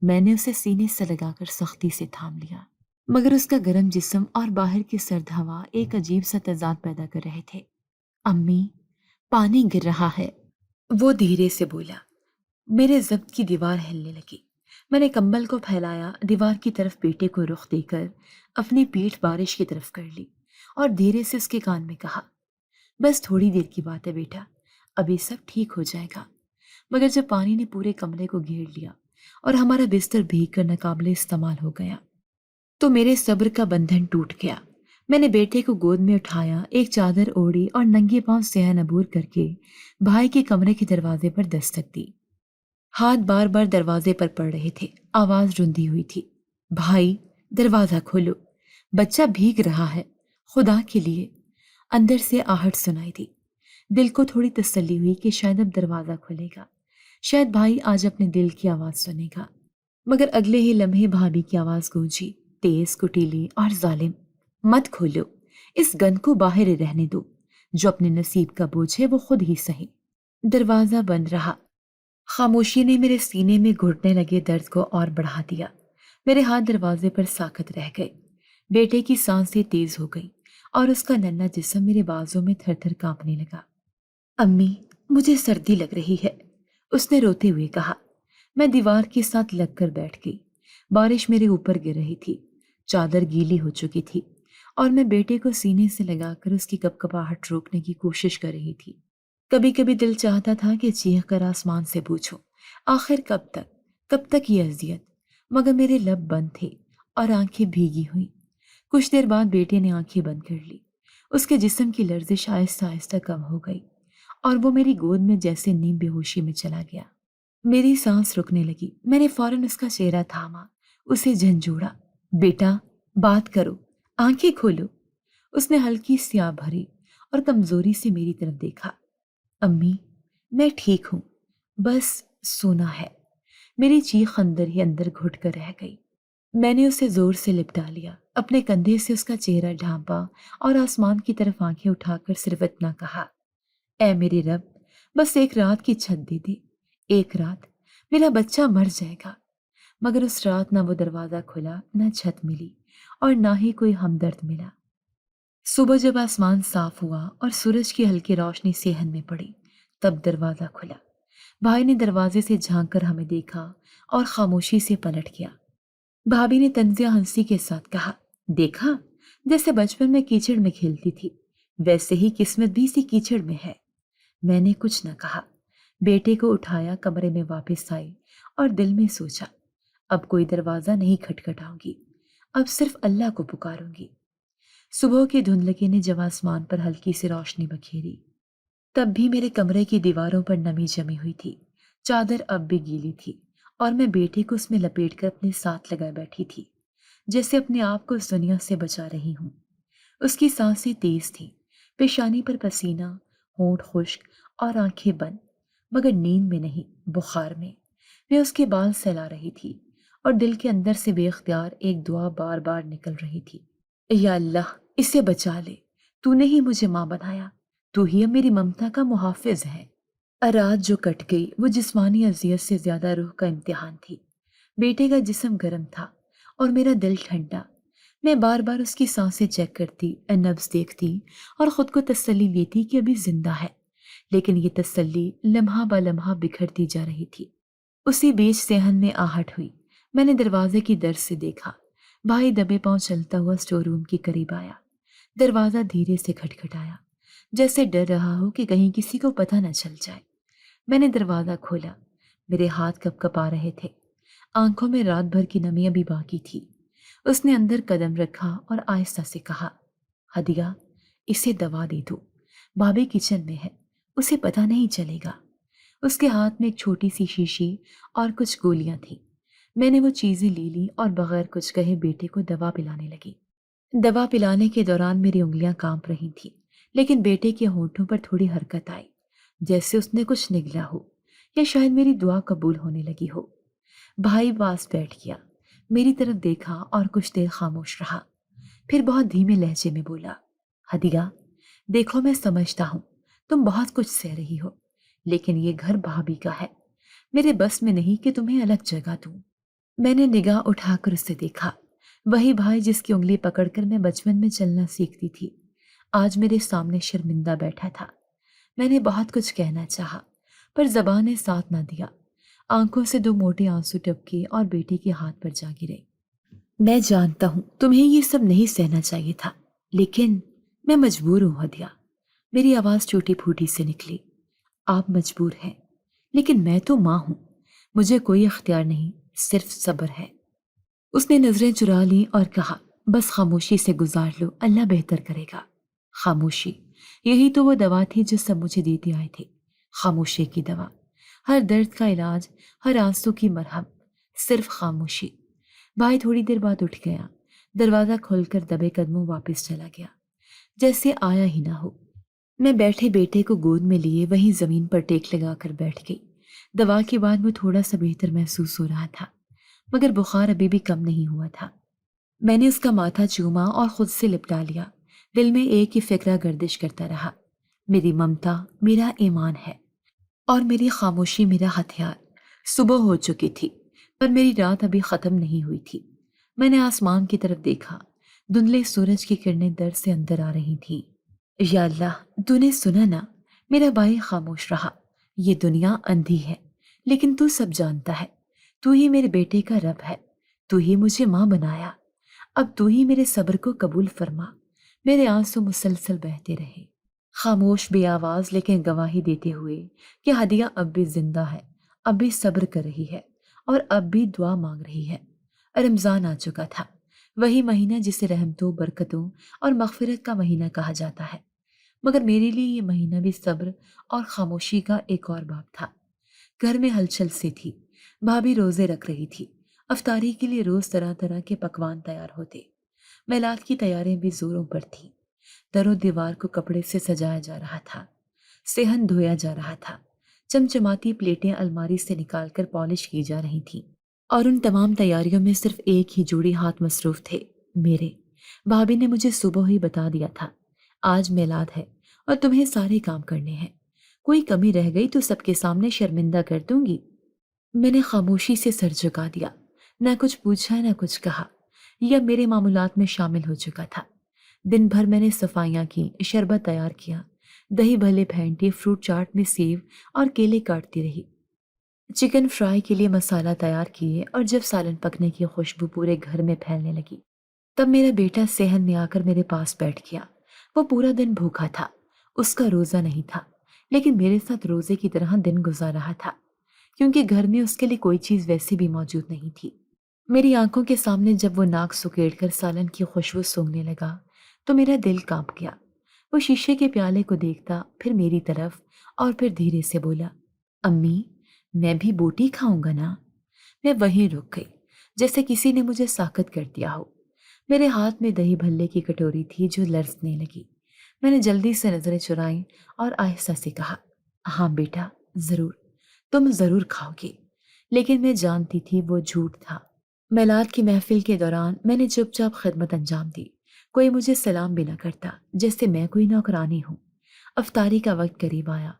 میں نے اسے سینے سے لگا کر سختی سے تھام لیا، مگر اس کا گرم جسم اور باہر کی سرد ہوا ایک عجیب سا تضاد پیدا کر رہے تھے۔ امی، پانی گر رہا ہے، وہ دھیرے سے بولا۔ میرے ضبط کی دیوار ہلنے لگی۔ میں نے کمبل کو پھیلایا، دیوار کی طرف بیٹے کو رخ دے کر اپنی پیٹھ بارش کی طرف کر لی اور دھیرے سے اس کے کان میں کہا، بس تھوڑی دیر کی بات ہے بیٹا، ابھی سب ٹھیک ہو جائے گا۔ مگر جب پانی نے پورے کمرے کو گھیر لیا اور ہمارا بستر بھیگ کر ناقابل استعمال ہو گیا تو میرے صبر کا بندھن ٹوٹ گیا۔ میں نے بیٹے کو گود میں اٹھایا، ایک چادر اوڑھی اور ننگے پاؤں سیہ نبور کر کے بھائی کے کمرے کے دروازے پر دستک دی۔ ہاتھ بار بار دروازے پر پڑ رہے تھے، آواز رندی ہوئی تھی، بھائی دروازہ کھولو، بچہ بھیگ رہا ہے، خدا کے لیے۔ اندر سے آہٹ سنائی دی۔ دل کو تھوڑی تسلی ہوئی کہ شاید اب دروازہ کھلے گا، شاید بھائی آج اپنے دل کی آواز سنے گا۔ مگر اگلے ہی لمحے بھابھی کی آواز گونجی، تیز، کٹیلی اور ظالم، مت کھولو، اس گند کو باہر رہنے دو، جو اپنے نصیب کا بوجھ ہے وہ خود ہی سہے۔ دروازہ بند رہا۔ خاموشی نے میرے سینے میں گھٹنے لگے درد کو اور بڑھا دیا۔ میرے ہاتھ دروازے پر ساکت رہ گئے۔ بیٹے کی سانسیں تیز ہو گئی اور اس کا ننھا جسم میرے بازوں میں تھر تھر کانپنے لگا۔ امی، مجھے سردی لگ رہی ہے، اس نے روتے ہوئے کہا۔ میں دیوار کے ساتھ لگ کر بیٹھ گئی۔ بارش میرے اوپر گر رہی تھی، چادر گیلی ہو چکی تھی اور میں بیٹے کو سینے سے لگا کر اس کی کپکپاہٹ روکنے کی کوشش کر رہی تھی۔ کبھی کبھی دل چاہتا تھا کہ چیخ کر آسمان سے پوچھوں، آخر کب تک یہ اذیت؟ مگر میرے لب بند تھے اور آنکھیں بھیگی ہوئی۔ کچھ دیر بعد بیٹے نے آنکھیں بند کر لی۔ اس کے جسم کی لرزش آہستہ آہستہ کم ہو گئی اور وہ میری گود میں جیسے نیم بے ہوشی میں چلا گیا۔ میری سانس رکنے لگی۔ میں نے فوراً اس کا چہرہ تھاما، اسے جھنجھوڑا، بیٹا بات کرو، آنکھیں کھولو۔ اس نے ہلکی سی آہ بھری اور کمزوری سے میری طرف دیکھا۔ امی، میں ٹھیک ہوں، بس سونا ہے۔ میری چیخ اندر ہی اندر گھٹ کر رہ گئی۔ میں نے اسے زور سے لپٹا لیا، اپنے کندھے سے اس کا چہرہ ڈھانپا اور آسمان کی طرف آنکھیں اٹھا کر صرف اتنا کہا، اے میرے رب، بس ایک رات کی چھت دے دے، ایک رات، میرا بچہ مر جائے گا۔ مگر اس رات نہ وہ دروازہ کھلا، نہ چھت ملی اور نہ ہی کوئی ہمدرد ملا۔ صبح جب آسمان صاف ہوا اور سورج کی ہلکی روشنی صحن میں پڑی، تب دروازہ کھلا۔ بھائی نے دروازے سے جھانک کر ہمیں دیکھا اور خاموشی سے پلٹ گیا۔ بھابھی نے طنزیہ ہنسی کے ساتھ کہا، دیکھا، جیسے بچپن میں کیچڑ میں کھیلتی تھی، ویسے ہی قسمت بھی اسی کیچڑ میں ہے۔ میں نے کچھ نہ کہا، بیٹے کو اٹھایا، کمرے میں واپس آئی اور دل میں سوچا، اب کوئی دروازہ نہیں کھٹکھٹاؤں گی، اب صرف اللہ کو پکاروں گی۔ صبح کی دھندلکی نے جب آسمان پر ہلکی سی روشنی بکھیری، تب بھی میرے کمرے کی دیواروں پر نمی جمی ہوئی تھی۔ چادر اب بھی گیلی تھی اور میں بیٹے کو اس میں لپیٹ کر اپنے ساتھ لگائے بیٹھی تھی، جیسے اپنے آپ کو اس دنیا سے بچا رہی ہوں۔ اس کی سانسیں تیز تھیں، پیشانی پر پسینہ، ہونٹ خشک اور آنکھیں بند، مگر نیند میں نہیں، بخار میں۔ میں اس کے بال سہلا رہی تھی اور دل کے اندر سے بے اختیار ایک دعا بار بار نکل رہی تھی، یا اللہ، اسے بچا لے، تو نے ہی مجھے ماں بنایا، تو ہی اب میری ممتا کا محافظ ہے۔ رات جو کٹ گئی وہ جسمانی اذیت سے زیادہ روح کا امتحان تھی۔ بیٹے کا جسم گرم تھا اور میرا دل ٹھنڈا۔ میں بار بار اس کی سانسیں چیک کرتی، نبض دیکھتی اور خود کو تسلی لیتی کہ ابھی زندہ ہے، لیکن یہ تسلی لمحہ با لمحہ بکھرتی جا رہی تھی۔ اسی بیچ صحن میں آہٹ ہوئی۔ میں نے دروازے کی در سے دیکھا، بھائی دبے پاؤں چلتا ہوا اسٹور روم کے قریب آیا۔ دروازہ دھیرے سے کھٹکھٹایا، جیسے ڈر رہا ہو کہ کہیں کسی کو پتہ نہ چل جائے۔ میں نے دروازہ کھولا، میرے ہاتھ کپ کپا رہے تھے، آنکھوں میں رات بھر کی نمی ابھی باقی تھی۔ اس نے اندر قدم رکھا اور آہستہ سے کہا، ہدیہ، اسے دوا دے دو، بھابھی کچن میں ہے، اسے پتہ نہیں چلے گا۔ اس کے ہاتھ میں ایک چھوٹی سی شیشی اور کچھ گولیاں تھیں۔ میں نے وہ چیزیں لے لی اور بغیر کچھ کہے بیٹے کو دوا پلانے لگی۔ دوا پلانے کے دوران میری انگلیاں کانپ رہی تھیں، لیکن بیٹے کے ہونٹوں پر تھوڑی حرکت آئی، جیسے اس نے کچھ نگلا ہو یا شاید میری دعا قبول ہونے لگی ہو۔ بھائی پاس بیٹھ گیا، میری طرف دیکھا اور کچھ دیر خاموش رہا، پھر بہت دھیمے لہجے میں بولا، ہدیہ، دیکھو میں سمجھتا ہوں تم بہت کچھ سہ رہی ہو، لیکن یہ گھر بھابھی کا ہے، میرے بس میں نہیں کہ تمہیں الگ جگہ دوں۔ میں نے نگاہ اٹھا کر اسے دیکھا، وہی بھائی جس کی انگلی پکڑ کر میں بچپن میں چلنا سیکھتی تھی، آج میرے سامنے شرمندہ بیٹھا تھا۔ میں نے بہت کچھ کہنا چاہا، پر زبان نے ساتھ نہ دیا۔ آنکھوں سے دو موٹے آنسو ٹپکے اور بیٹی کے ہاتھ پر جا گرے۔ میں جانتا ہوں تمہیں یہ سب نہیں سہنا چاہیے تھا، لیکن میں مجبور ہوں ہدیہ۔ میری آواز ٹوٹی پھوٹی سے نکلی۔ آپ مجبور ہیں، لیکن میں تو ماں ہوں، مجھے کوئی اختیار نہیں، صرف صبر ہے۔ اس نے نظریں چرا لی اور کہا، بس خاموشی سے گزار لو، اللہ بہتر کرے گا۔ خاموشی، یہی تو وہ دوا تھی جو سب مجھے دیتے آئے تھے، خاموشی کی دوا، ہر درد کا علاج، ہر آنسو کی مرہم، صرف خاموشی۔ بھائی تھوڑی دیر بعد اٹھ گیا، دروازہ کھول کر دبے قدموں واپس چلا گیا، جیسے آیا ہی نہ ہو۔ میں بیٹھے بیٹے کو گود میں لیے وہیں زمین پر ٹیک لگا کر بیٹھ گئی۔ دوا کے بعد وہ تھوڑا سا بہتر محسوس ہو رہا تھا، مگر بخار ابھی بھی کم نہیں ہوا تھا۔ میں نے اس کا ماتھا چوما اور خود سے لپٹا لیا، دل میں ایک ہی فکرہ گردش کرتا رہا، میری ممتا میرا ایمان ہے اور میری خاموشی میرا ہتھیار۔ صبح ہو چکی تھی، پر میری رات ابھی ختم نہیں ہوئی تھی۔ میں نے آسمان کی طرف دیکھا، دھندلے سورج کی کرنیں در سے اندر آ رہی تھیں۔ یا اللہ، تو نے سنا نا؟ میرا بھائی خاموش رہا۔ یہ دنیا اندھی ہے، لیکن تو سب جانتا ہے، تو ہی میرے بیٹے کا رب ہے، تو ہی مجھے ماں بنایا، اب تو ہی میرے صبر کو قبول فرما۔ میرے آنسو مسلسل بہتے رہے، خاموش بے آواز لیکن گواہی دیتے ہوئے کہ ہدیہ اب بھی زندہ ہے، اب بھی صبر کر رہی ہے اور اب بھی دعا مانگ رہی ہے۔ رمضان آ چکا تھا، وہی مہینہ جسے رحمتوں، برکتوں اور مغفرت کا مہینہ کہا جاتا ہے، مگر میرے لیے یہ مہینہ بھی صبر اور خاموشی کا ایک اور باب تھا۔ گھر میں ہلچل سی تھی، بھابھی روزے رکھ رہی تھی، افطاری کے لیے روز طرح طرح کے پکوان تیار ہوتے، میلاد کی تیاریں بھی زوروں پر تھیں، در و دیوار کو کپڑے سے سجایا جا رہا تھا، صحن دھویا جا رہا تھا، چمچماتی پلیٹیں الماری سے نکال کر پالش کی جا رہی تھیں، اور ان تمام تیاریوں میں صرف ایک ہی جوڑی ہاتھ مصروف تھے، میرے۔ بھابھی نے مجھے صبح ہی بتا دیا تھا، آج میلاد ہے اور تمہیں سارے کام کرنے ہیں، کوئی کمی رہ گئی تو سب کے سامنے شرمندہ کر دوں گی۔ میں نے خاموشی سے سر جھکا دیا، نہ کچھ پوچھا نہ کچھ کہا، یہ اب میرے معمولات میں شامل ہو چکا تھا۔ دن بھر میں نے صفائیاں کی، شربت تیار کیا، دہی بھلے پھینٹے، فروٹ چاٹ میں سیب اور کیلے کاٹتی رہی، چکن فرائی کے لیے مسالہ تیار کیے، اور جب سالن پکنے کی خوشبو پورے گھر میں پھیلنے لگی تب میرا بیٹا صحن میں آ کر میرے پاس بیٹھ گیا۔ وہ پورا دن بھوکا تھا، اس کا روزہ نہیں تھا، لیکن میرے ساتھ روزے کی طرح دن گزار رہا تھا، کیونکہ گھر میں اس کے لیے کوئی چیز ویسی بھی موجود نہیں تھی۔ میری آنکھوں کے سامنے جب وہ ناک سکیڑ کر سالن کی خوشبو سونگھنے لگا تو میرا دل کانپ گیا۔ وہ شیشے کے پیالے کو دیکھتا، پھر میری طرف، اور پھر دھیرے سے بولا، امی، میں بھی بوٹی کھاؤں گا نا؟ میں وہیں رک گئی، جیسے کسی نے مجھے ساکت کر دیا ہو۔ میرے ہاتھ میں دہی بھلے کی کٹوری تھی جو لرزنے لگی۔ میں نے جلدی سے نظریں چرائیں اور آہستہ سے کہا، ہاں بیٹا، ضرور، تم ضرور کھاؤ گی۔ لیکن میں جانتی تھی وہ جھوٹ تھا۔ میلاد کی محفل کے دوران میں نے چپ چاپ خدمت انجام دی، کوئی مجھے سلام بھی نہ کرتا، جیسے میں کوئی نوکرانی ہوں۔ افطاری کا وقت قریب آیا،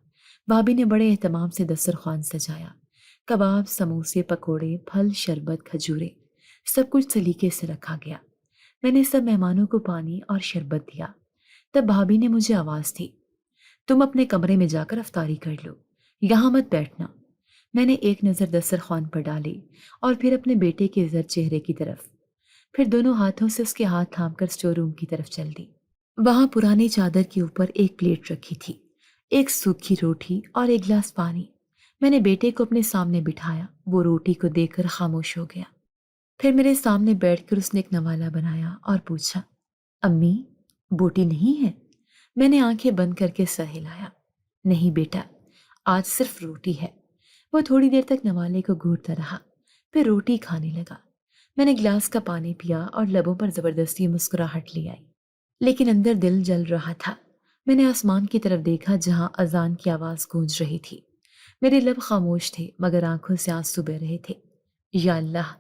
بھابھی نے بڑے اہتمام سے دسترخوان سجایا، کباب، سموسے، پکوڑے، پھل، شربت، کھجورے، سب کچھ سلیقے سے رکھا گیا۔ میں نے سب مہمانوں کو پانی اور شربت دیا، تب بھابھی نے مجھے آواز دی، تم اپنے کمرے میں جا کر افطاری کر لو، یہاں مت بیٹھنا۔ میں نے ایک نظر دسترخوان پر ڈالی اور پھر اپنے بیٹے کے زرد چہرے کی طرف، پھر دونوں ہاتھوں سے اس کے ہاتھ تھام کر اسٹور روم کی طرف چل دی۔ وہاں پرانی چادر کے اوپر ایک پلیٹ رکھی تھی، ایک سوکھی روٹی اور ایک گلاس پانی۔ میں نے بیٹے کو اپنے سامنے بٹھایا، وہ روٹی کو دیکھ کر خاموش ہو گیا۔ پھر میرے سامنے بیٹھ کر اس نے ایک نوالا بنایا اور پوچھا، امی، بوٹی نہیں ہے؟ میں نے آنکھیں بند کر کے سر ہلایا، نہیں بیٹا، آج صرف روٹی ہے۔ وہ تھوڑی دیر تک نوالے کو گھورتا رہا، پھر روٹی کھانے لگا۔ میں نے گلاس کا پانی پیا اور لبوں پر زبردستی مسکراہٹ لے آئی، لیکن اندر دل جل رہا تھا۔ میں نے آسمان کی طرف دیکھا جہاں اذان کی آواز گونج رہی تھی۔ میرے لب خاموش تھے مگر آنکھوں سے آنسو بہہ رہے تھے۔ یا اللہ،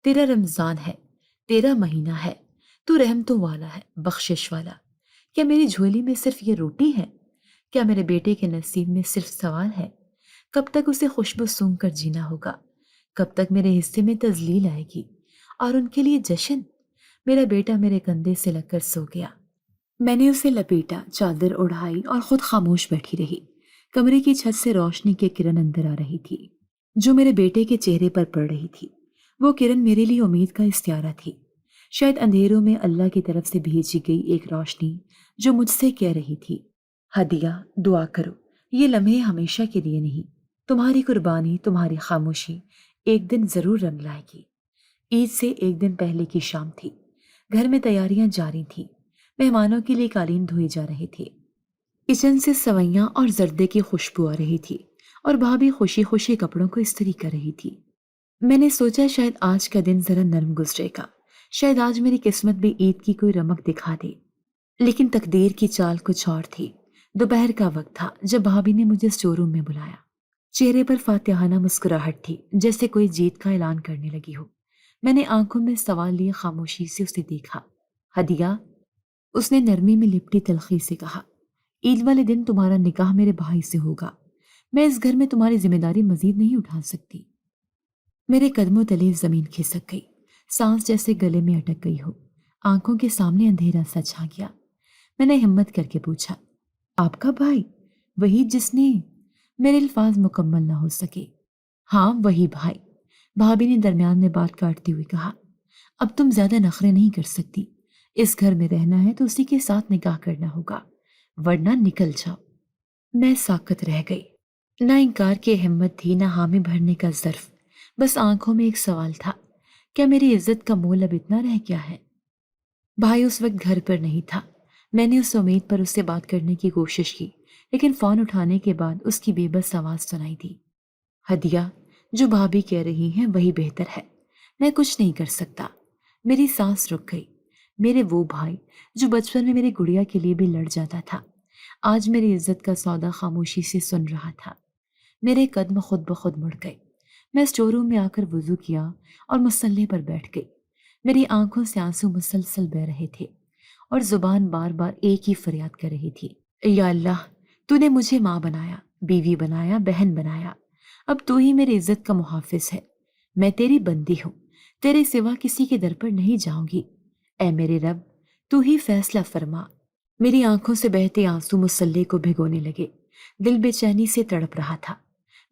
تیرا رمضان ہے، تیرا مہینہ ہے، تو رحمتوں والا ہے، بخشش والا۔ کیا میری جھولی میں صرف یہ روٹی ہے؟ کیا میرے بیٹے کے نصیب میں صرف سوال ہے؟ کب تک اسے خوشبو سونگھ کر جینا ہوگا؟ کب تک میرے حصے میں تذلیل آئے گی اور ان کے لیے جشن؟ میرا بیٹا میرے کندھے سے لگ کر سو گیا۔ میں نے اسے لپیٹا، چادر اڑائی اور خود خاموش بیٹھی رہی۔ کمرے کی چھت سے روشنی کی کرن اندر آ رہی تھی جو میرے بیٹے کے چہرے پر پڑ رہی تھی۔ وہ کرن میرے لیے امید کا استعارہ تھی، شاید اندھیروں میں اللہ کی طرف سے بھیجی گئی ایک روشنی جو مجھ سے کہہ رہی تھی، ہدیہ، دعا کرو، یہ لمحے ہمیشہ کے لیے نہیں، تمہاری قربانی، تمہاری خاموشی ایک دن ضرور رنگ لائے گی۔ عید سے ایک دن پہلے کی شام تھی، گھر میں تیاریاں جاری تھیں، مہمانوں کے لیے قالین دھوئے جا رہے تھے، کچن سے سوئیاں اور زردے کی خوشبو آ رہی تھی اور بھابھی خوشی خوشی کپڑوں کو استری کر رہی تھی۔ میں نے سوچا شاید آج کا دن ذرا نرم گزرے گا، شاید آج میری قسمت بھی عید کی کوئی رمق دکھا دے، لیکن تقدیر کی چال کچھ اور تھی۔ دوپہر کا وقت تھا جب بھابھی نے مجھے اسٹور روم میں بلایا۔ چہرے پر فاتحانہ مسکراہٹ تھی جیسے کوئی جیت کا اعلان کرنے لگی ہو۔ میں نے آنکھوں میں سوال لیے خاموشی سے اسے دیکھا۔ ہدیہ، اس نے نرمی میں لپٹی تلخی سے کہا، عید والے دن تمہارا نکاح میرے بھائی سے ہوگا، میں اس گھر میں تمہاری ذمہ داری مزید نہیں اٹھا سکتی۔ میرے قدموں تلے زمین کھسک گئی، سانس جیسے گلے میں اٹک گئی ہو، آنکھوں کے سامنے اندھیرا سا چھا گیا۔ میں نے ہمت کر کے پوچھا، آپ کا بھائی؟ وہی جس نے… میرے الفاظ مکمل نہ ہو سکے۔ ہاں وہی بھائی، بھابھی نے درمیان میں بات کاٹتے ہوئے کہا، اب تم زیادہ نخرے نہیں کر سکتی، اس گھر میں رہنا ہے تو اسی کے ساتھ نکاح کرنا ہوگا، ورنہ نکل جاؤ۔ میں ساکت رہ گئی، نہ انکار کی ہمت تھی نہ حامی بھرنے کا ظرف، بس آنکھوں میں ایک سوال تھا، کیا میری عزت کا مول اب اتنا رہ گیا ہے؟ بھائی اس وقت گھر پر نہیں تھا۔ میں نے اس امید پر اس سے بات کرنے کی کوشش کی، لیکن فون اٹھانے کے بعد اس کی بے بس آواز سنائی دی، ہدیہ، جو بھابھی کہہ رہی ہیں وہی بہتر ہے، میں کچھ نہیں کر سکتا۔ میری سانس رک گئی۔ میرے وہ بھائی جو بچپن میں میری گڑیا کے لیے بھی لڑ جاتا تھا، آج میری عزت کا سودا خاموشی سے سن رہا تھا۔ میرے قدم خود بخود مڑ گئے۔ میں اسٹور روم میں آ کر وضو کیا اور مصلی پر بیٹھ گئی۔ میری آنکھوں سے آنسو مسلسل بہہ رہے تھے اور زبان بار بار ایک ہی فریاد کر رہی تھی، یا اللہ، تو نے مجھے ماں بنایا، بیوی بنایا، بہن بنایا، اب تو ہی میری عزت کا محافظ ہے، میں تیری بندی ہوں، تیرے سوا کسی کے در پر نہیں جاؤں گی، اے میرے رب، تو ہی فیصلہ فرما۔ میری آنکھوں سے بہتے آنسو مصلی کو بھگونے لگے، دل بے چینی سے تڑپ رہا تھا۔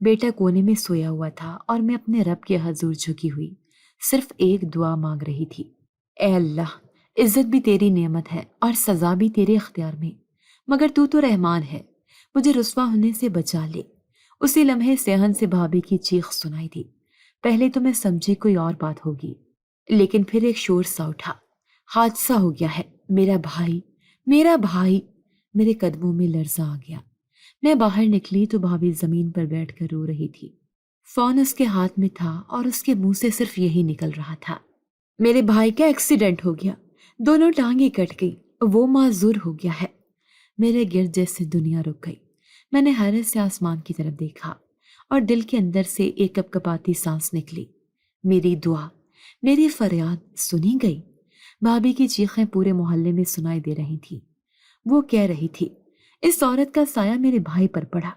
بیٹا کونے میں سویا ہوا تھا اور میں اپنے رب کے حضور جھکی ہوئی صرف ایک دعا مانگ رہی تھی، اے اللہ، عزت بھی تیری نعمت ہے اور سزا بھی تیرے اختیار میں، مگر تو رحمان ہے، مجھے رسوا ہونے سے بچا لے۔ اسی لمحے صحن سے بھابھی کی چیخ سنائی دی۔ پہلے تو میں سمجھی کوئی اور بات ہوگی، لیکن پھر ایک شور سا اٹھا، حادثہ ہو گیا ہے، میرا بھائی، میرا بھائی۔ میرے قدموں میں لرزہ آ گیا۔ میں باہر نکلی تو بھابھی زمین پر بیٹھ کر رو رہی تھی۔ فون اس کے ہاتھ میں تھا اور اس کے منہ سے صرف یہی نکل رہا تھا، میرے بھائی کا ایکسیڈنٹ ہو گیا، دونوں ٹانگیں کٹ گئی، وہ معذور ہو گیا ہے۔ میرے گرد جیسے دنیا رک گئی۔ میں نے حیرت سے آسمان کی طرف دیکھا اور دل کے اندر سے ایک کپ کپاتی سانس نکلی۔ میری دعا، میری فریاد سنی گئی۔ بھابھی کی چیخیں پورے محلے میں سنائی دے رہی تھی۔ وہ کہہ رہی تھی، اس عورت کا سایہ میرے بھائی پر پڑا،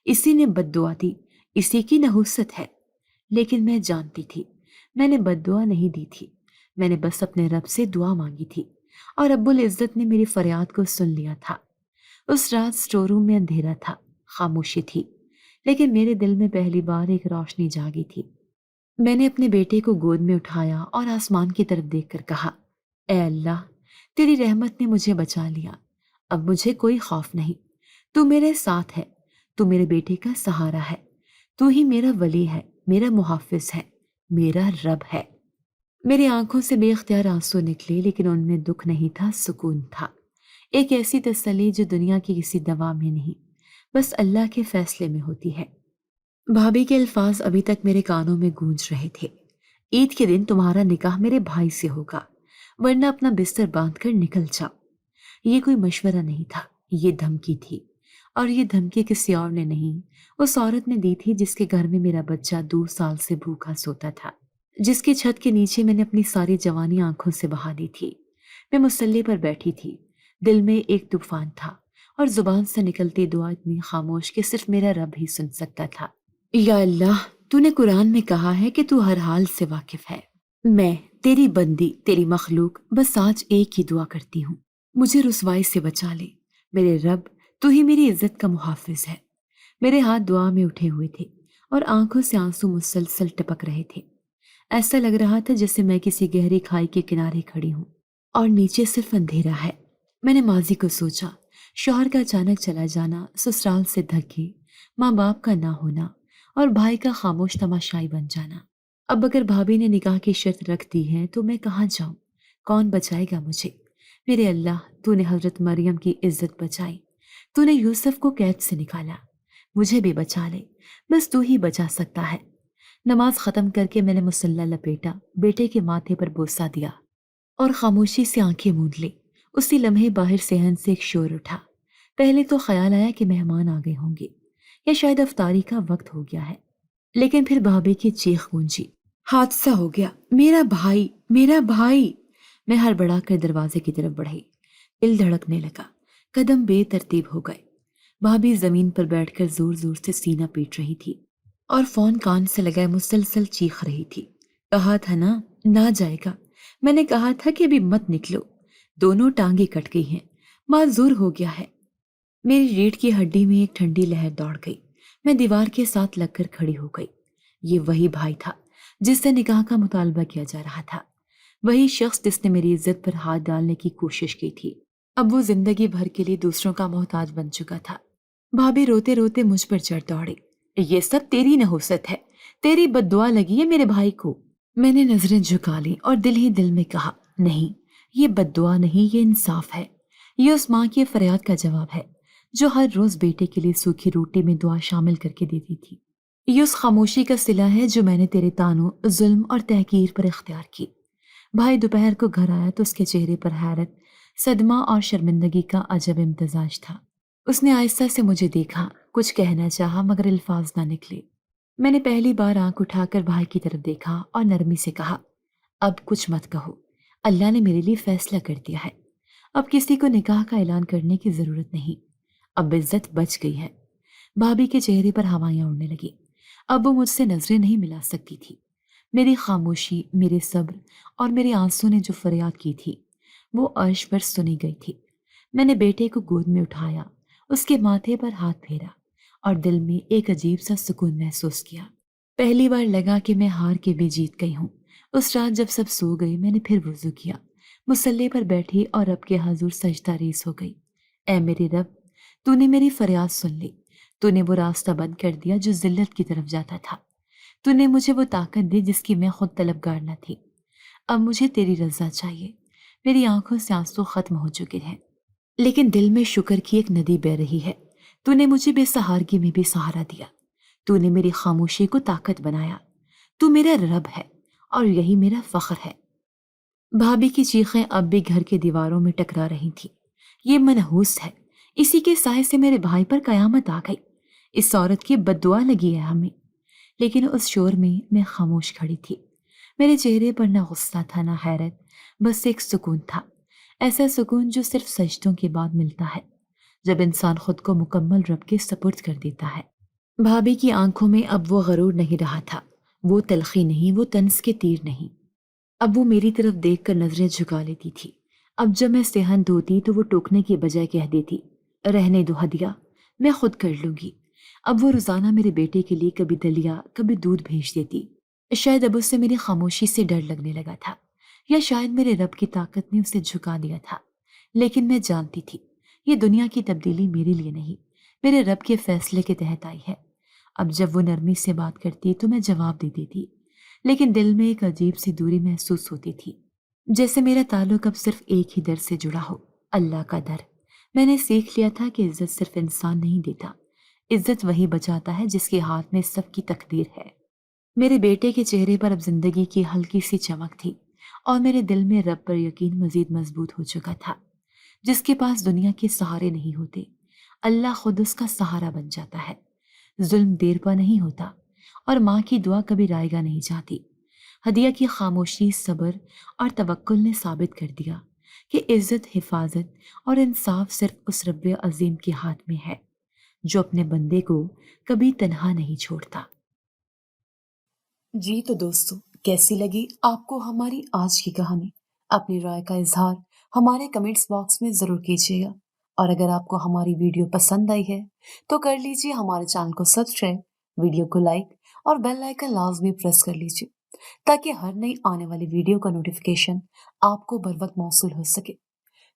اسی نے بد دعا دی، اسی کی نحوست ہے۔ لیکن میں جانتی تھی میں نے بد دعا نہیں دی تھی، میں نے بس اپنے رب سے دعا مانگی تھی اور رب العزت نے میری فریاد کو سن لیا تھا۔ اس رات اسٹور روم میں اندھیرا تھا، خاموشی تھی، لیکن میرے دل میں پہلی بار ایک روشنی جاگی تھی۔ میں نے اپنے بیٹے کو گود میں اٹھایا اور آسمان کی طرف دیکھ کر کہا، اے اللہ، تیری رحمت نے مجھے بچا لیا، اب مجھے کوئی خوف نہیں، تو میرے ساتھ ہے، تو میرے بیٹے کا سہارا ہے، تو ہی میرا ولی ہے، میرا محافظ ہے، میرا رب ہے۔ میری آنکھوں سے بے اختیار آنسو نکلے، لیکن ان میں دکھ نہیں تھا، سکون تھا، ایک ایسی تسلی جو دنیا کی کسی دوا میں نہیں، بس اللہ کے فیصلے میں ہوتی ہے۔ بھابھی کے الفاظ ابھی تک میرے کانوں میں گونج رہے تھے، عید کے دن تمہارا نکاح میرے بھائی سے ہوگا، ورنہ اپنا بستر باندھ کر نکل جاؤ۔ یہ کوئی مشورہ نہیں تھا، یہ دھمکی تھی، اور یہ دھمکی کسی اور نے نہیں، اس عورت نے دی تھی جس کے گھر میں میرا بچہ 2 سال سے بھوکا سوتا تھا، جس کی چھت کے نیچے میں نے اپنی ساری جوانی آنکھوں سے بہا دی تھی۔ میں مصلی پر بیٹھی تھی، دل میں ایک طوفان تھا، اور زبان سے نکلتی دعا اتنی خاموش کہ صرف میرا رب ہی سن سکتا تھا۔ یا اللہ، تو نے قرآن میں کہا ہے کہ تو ہر حال سے واقف ہے۔ میں تیری بندی، تیری مخلوق، بس آج ایک ہی دعا کرتی ہوں، مجھے رسوائی سے بچا لے۔ میرے رب، تو ہی میری عزت کا محافظ ہے۔ میرے ہاتھ دعا میں اٹھے ہوئے تھے اور آنکھوں سے آنسو مسلسل ٹپک رہے تھے۔ ایسا لگ رہا تھا جیسے میں کسی گہری کھائی کے کنارے کھڑی ہوں اور نیچے صرف اندھیرا ہے۔ میں نے ماضی کو سوچا، شوہر کا اچانک چلا جانا، سسرال سے دھکے، ماں باپ کا نہ ہونا، اور بھائی کا خاموش تماشائی بن جانا۔ اب اگر بھابھی نے نکاح کی شرط رکھ دی ہے تو میں کہاں جاؤں؟ کون بچائے گا مجھے؟ میرے اللہ، تو نے حضرت مریم کی عزت بچائی، تو نے یوسف کو قید سے نکالا، مجھے بھی بچا لے، بس تو ہی بچا سکتا ہے۔ نماز ختم کر کے میں نے مصلی لپیٹا، بیٹے کے ماتھے پر بوسہ دیا اور خاموشی سے آنکھیں موند لی۔ اسی لمحے باہر صحن سے ایک شور اٹھا۔ پہلے تو خیال آیا کہ مہمان آ گئے ہوں گے یا شاید افطاری کا وقت ہو گیا ہے، لیکن پھر بھابھی کی چیخ گونجی، حادثہ ہو گیا، میرا بھائی، میرا بھائی! میں ہڑبڑا کر دروازے کی طرف بڑھی، دل دھڑکنے لگا، قدم بے ترتیب ہو گئے۔ بھابھی زمین پر بیٹھ کر زور زور سے سینہ پیٹ رہی تھی اور فون کان سے لگائے مسلسل چیخ رہی تھی۔ کہا تھا نا، نہ جائے گا، میں نے کہا تھا کہ ابھی مت نکلو، دونوں ٹانگیں کٹ گئی ہیں، معذور ہو گیا ہے۔ میری ریڑھ کی ہڈی میں ایک ٹھنڈی لہر دوڑ گئی، میں دیوار کے ساتھ لگ کر کھڑی ہو گئی۔ یہ وہی بھائی تھا جس سے نکاح کا مطالبہ کیا جا رہا تھا، وہی شخص جس نے میری عزت پر ہاتھ ڈالنے کی کوشش کی تھی۔ اب وہ زندگی بھر کے لیے دوسروں کا محتاج بن چکا تھا۔ بھابھی روتے روتے مجھ پر چڑھ دوڑی، یہ سب تیری نحوست ہے، تیری بد دعا لگی ہے میرے بھائی کو۔ میں نے نظریں جھکا لی اور دل ہی دل میں کہا، نہیں، یہ بد دعا نہیں، یہ انصاف ہے، یہ اس ماں کی فریاد کا جواب ہے جو ہر روز بیٹے کے لیے سوکھی روٹی میں دعا شامل کر کے دیتی تھی۔ یہ اس خاموشی کا صلہ ہے جو میں نے تیرے طعنوں، ظلم اور تحقیر پر اختیار کی۔ بھائی دوپہر کو گھر آیا تو اس کے چہرے پر حیرت، صدمہ اور شرمندگی کا عجب امتزاج تھا۔ اس نے آہستہ سے مجھے دیکھا، کچھ کہنا چاہا مگر الفاظ نہ نکلے۔ میں نے پہلی بار آنکھ اٹھا کر بھائی کی طرف دیکھا اور نرمی سے کہا، اب کچھ مت کہو، اللہ نے میرے لیے فیصلہ کر دیا ہے، اب کسی کو نکاح کا اعلان کرنے کی ضرورت نہیں، اب عزت بچ گئی ہے۔ بھابھی کے چہرے پر ہوائیاں اڑنے لگی، اب وہ مجھ سے نظریں نہیں ملا سکتی تھی۔ میری خاموشی، میرے صبر اور میرے آنسوں نے جو فریاد کی تھی وہ عرش پر سنی گئی تھی۔ میں نے بیٹے کو گود میں اٹھایا، اس کے ماتھے پر ہاتھ پھیرا اور دل میں ایک عجیب سا سکون محسوس کیا۔ پہلی بار لگا کہ میں ہار کے بھی جیت گئی ہوں۔ اس رات جب سب سو گئی میں نے پھر وضو کیا، مصلی پر بیٹھی اور رب کے حضور سجدہ ریز ہو گئی۔ اے میرے رب، تو نے میری فریاد سن لی، تو نے وہ راستہ بند کر دیا جو ذلت کی طرف جاتا تھا، تو نے مجھے وہ طاقت دی جس کی میں خود طلبگار نہ تھی۔ اب مجھے تیری رضا چاہیے۔ میری آنکھوں سے آنسو ختم ہو چکے ہیں، لیکن دل میں شکر کی ایک ندی بہہ رہی ہے۔ تو نے مجھے بے سہارگی میں بھی سہارا دیا، تو نے میری خاموشی کو طاقت بنایا۔ تو میرا رب ہے اور یہی میرا فخر ہے۔ بھابھی کی چیخیں اب بھی گھر کے دیواروں میں ٹکرا رہی تھی۔ یہ منحوس ہے، اسی کے سائے سے میرے بھائی پر قیامت آ گئی، اس عورت کی بد دعا لگی ہے ہمیں۔ لیکن اس شور میں خاموش کھڑی تھی، میرے چہرے پر نہ غصہ تھا نہ حیرت، بس ایک سکون تھا، ایسا سکون جو صرف سجدوں کے بعد ملتا ہے، جب انسان خود کو مکمل رب کے سپرد کر دیتا ہے۔ بھابھی کی آنکھوں میں اب وہ غرور نہیں رہا تھا، وہ تلخی نہیں، وہ طنز کے تیر نہیں۔ اب وہ میری طرف دیکھ کر نظریں جھکا لیتی تھی۔ اب جب میں صحن دھوتی تو وہ ٹوکنے کی بجائے کہہ دیتی، رہنے دو ہدیہ، میں خود کر لوں گی۔ اب وہ روزانہ میرے بیٹے کے لیے کبھی دلیا، کبھی دودھ بھیج دیتی۔ شاید اب اسے میری خاموشی سے ڈر لگنے لگا تھا، یا شاید میرے رب کی طاقت نے اسے جھکا دیا تھا۔ لیکن میں جانتی تھی یہ دنیا کی تبدیلی میرے لیے نہیں، میرے رب کے فیصلے کے تحت آئی ہے۔ اب جب وہ نرمی سے بات کرتی تو میں جواب دے دیتی، لیکن دل میں ایک عجیب سی دوری محسوس ہوتی تھی، جیسے میرا تعلق اب صرف ایک ہی در سے جڑا ہو، اللہ کا در۔ میں نے سیکھ لیا تھا کہ عزت صرف انسان نہیں دیتا، عزت وہی بچاتا ہے جس کے ہاتھ میں سب کی تقدیر ہے۔ میرے بیٹے کے چہرے پر اب زندگی کی ہلکی سی چمک تھی اور میرے دل میں رب پر یقین مزید مضبوط ہو چکا تھا۔ جس کے پاس دنیا کے سہارے نہیں ہوتے، اللہ خود اس کا سہارا بن جاتا ہے۔ ظلم دیر پا نہیں ہوتا اور ماں کی دعا کبھی رائے گا نہیں جاتی۔ ہدیہ کی خاموشی، صبر اور توکل نے ثابت کر دیا کہ عزت، حفاظت اور انصاف صرف اس رب عظیم کے ہاتھ میں ہے جو اپنے بندے کو کبھی تنہا نہیں چھوڑتا۔ جی تو دوستو، کیسی لگی آپ کو ہماری آج کی کہانی؟ اپنی رائے کا اظہار ہمارے کمنٹس باکس میں ضرور کیجیے گا، اور اگر آپ کو ہماری ویڈیو پسند آئی ہے تو کر لیجیے ہمارے چینل کو سبسکرائب، ویڈیو کو لائک اور بیل آئیکن لازمی پریس کر لیجیے تاکہ ہر نئی آنے والی ویڈیو کا نوٹیفیکیشن آپ کو بر وقت موصول ہو سکے۔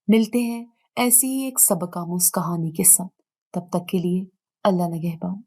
ملتے ہیں ایسی ہی ایک سبق آموز کہانی کے ساتھ، تب تک کے لیے اللہ نگہبان۔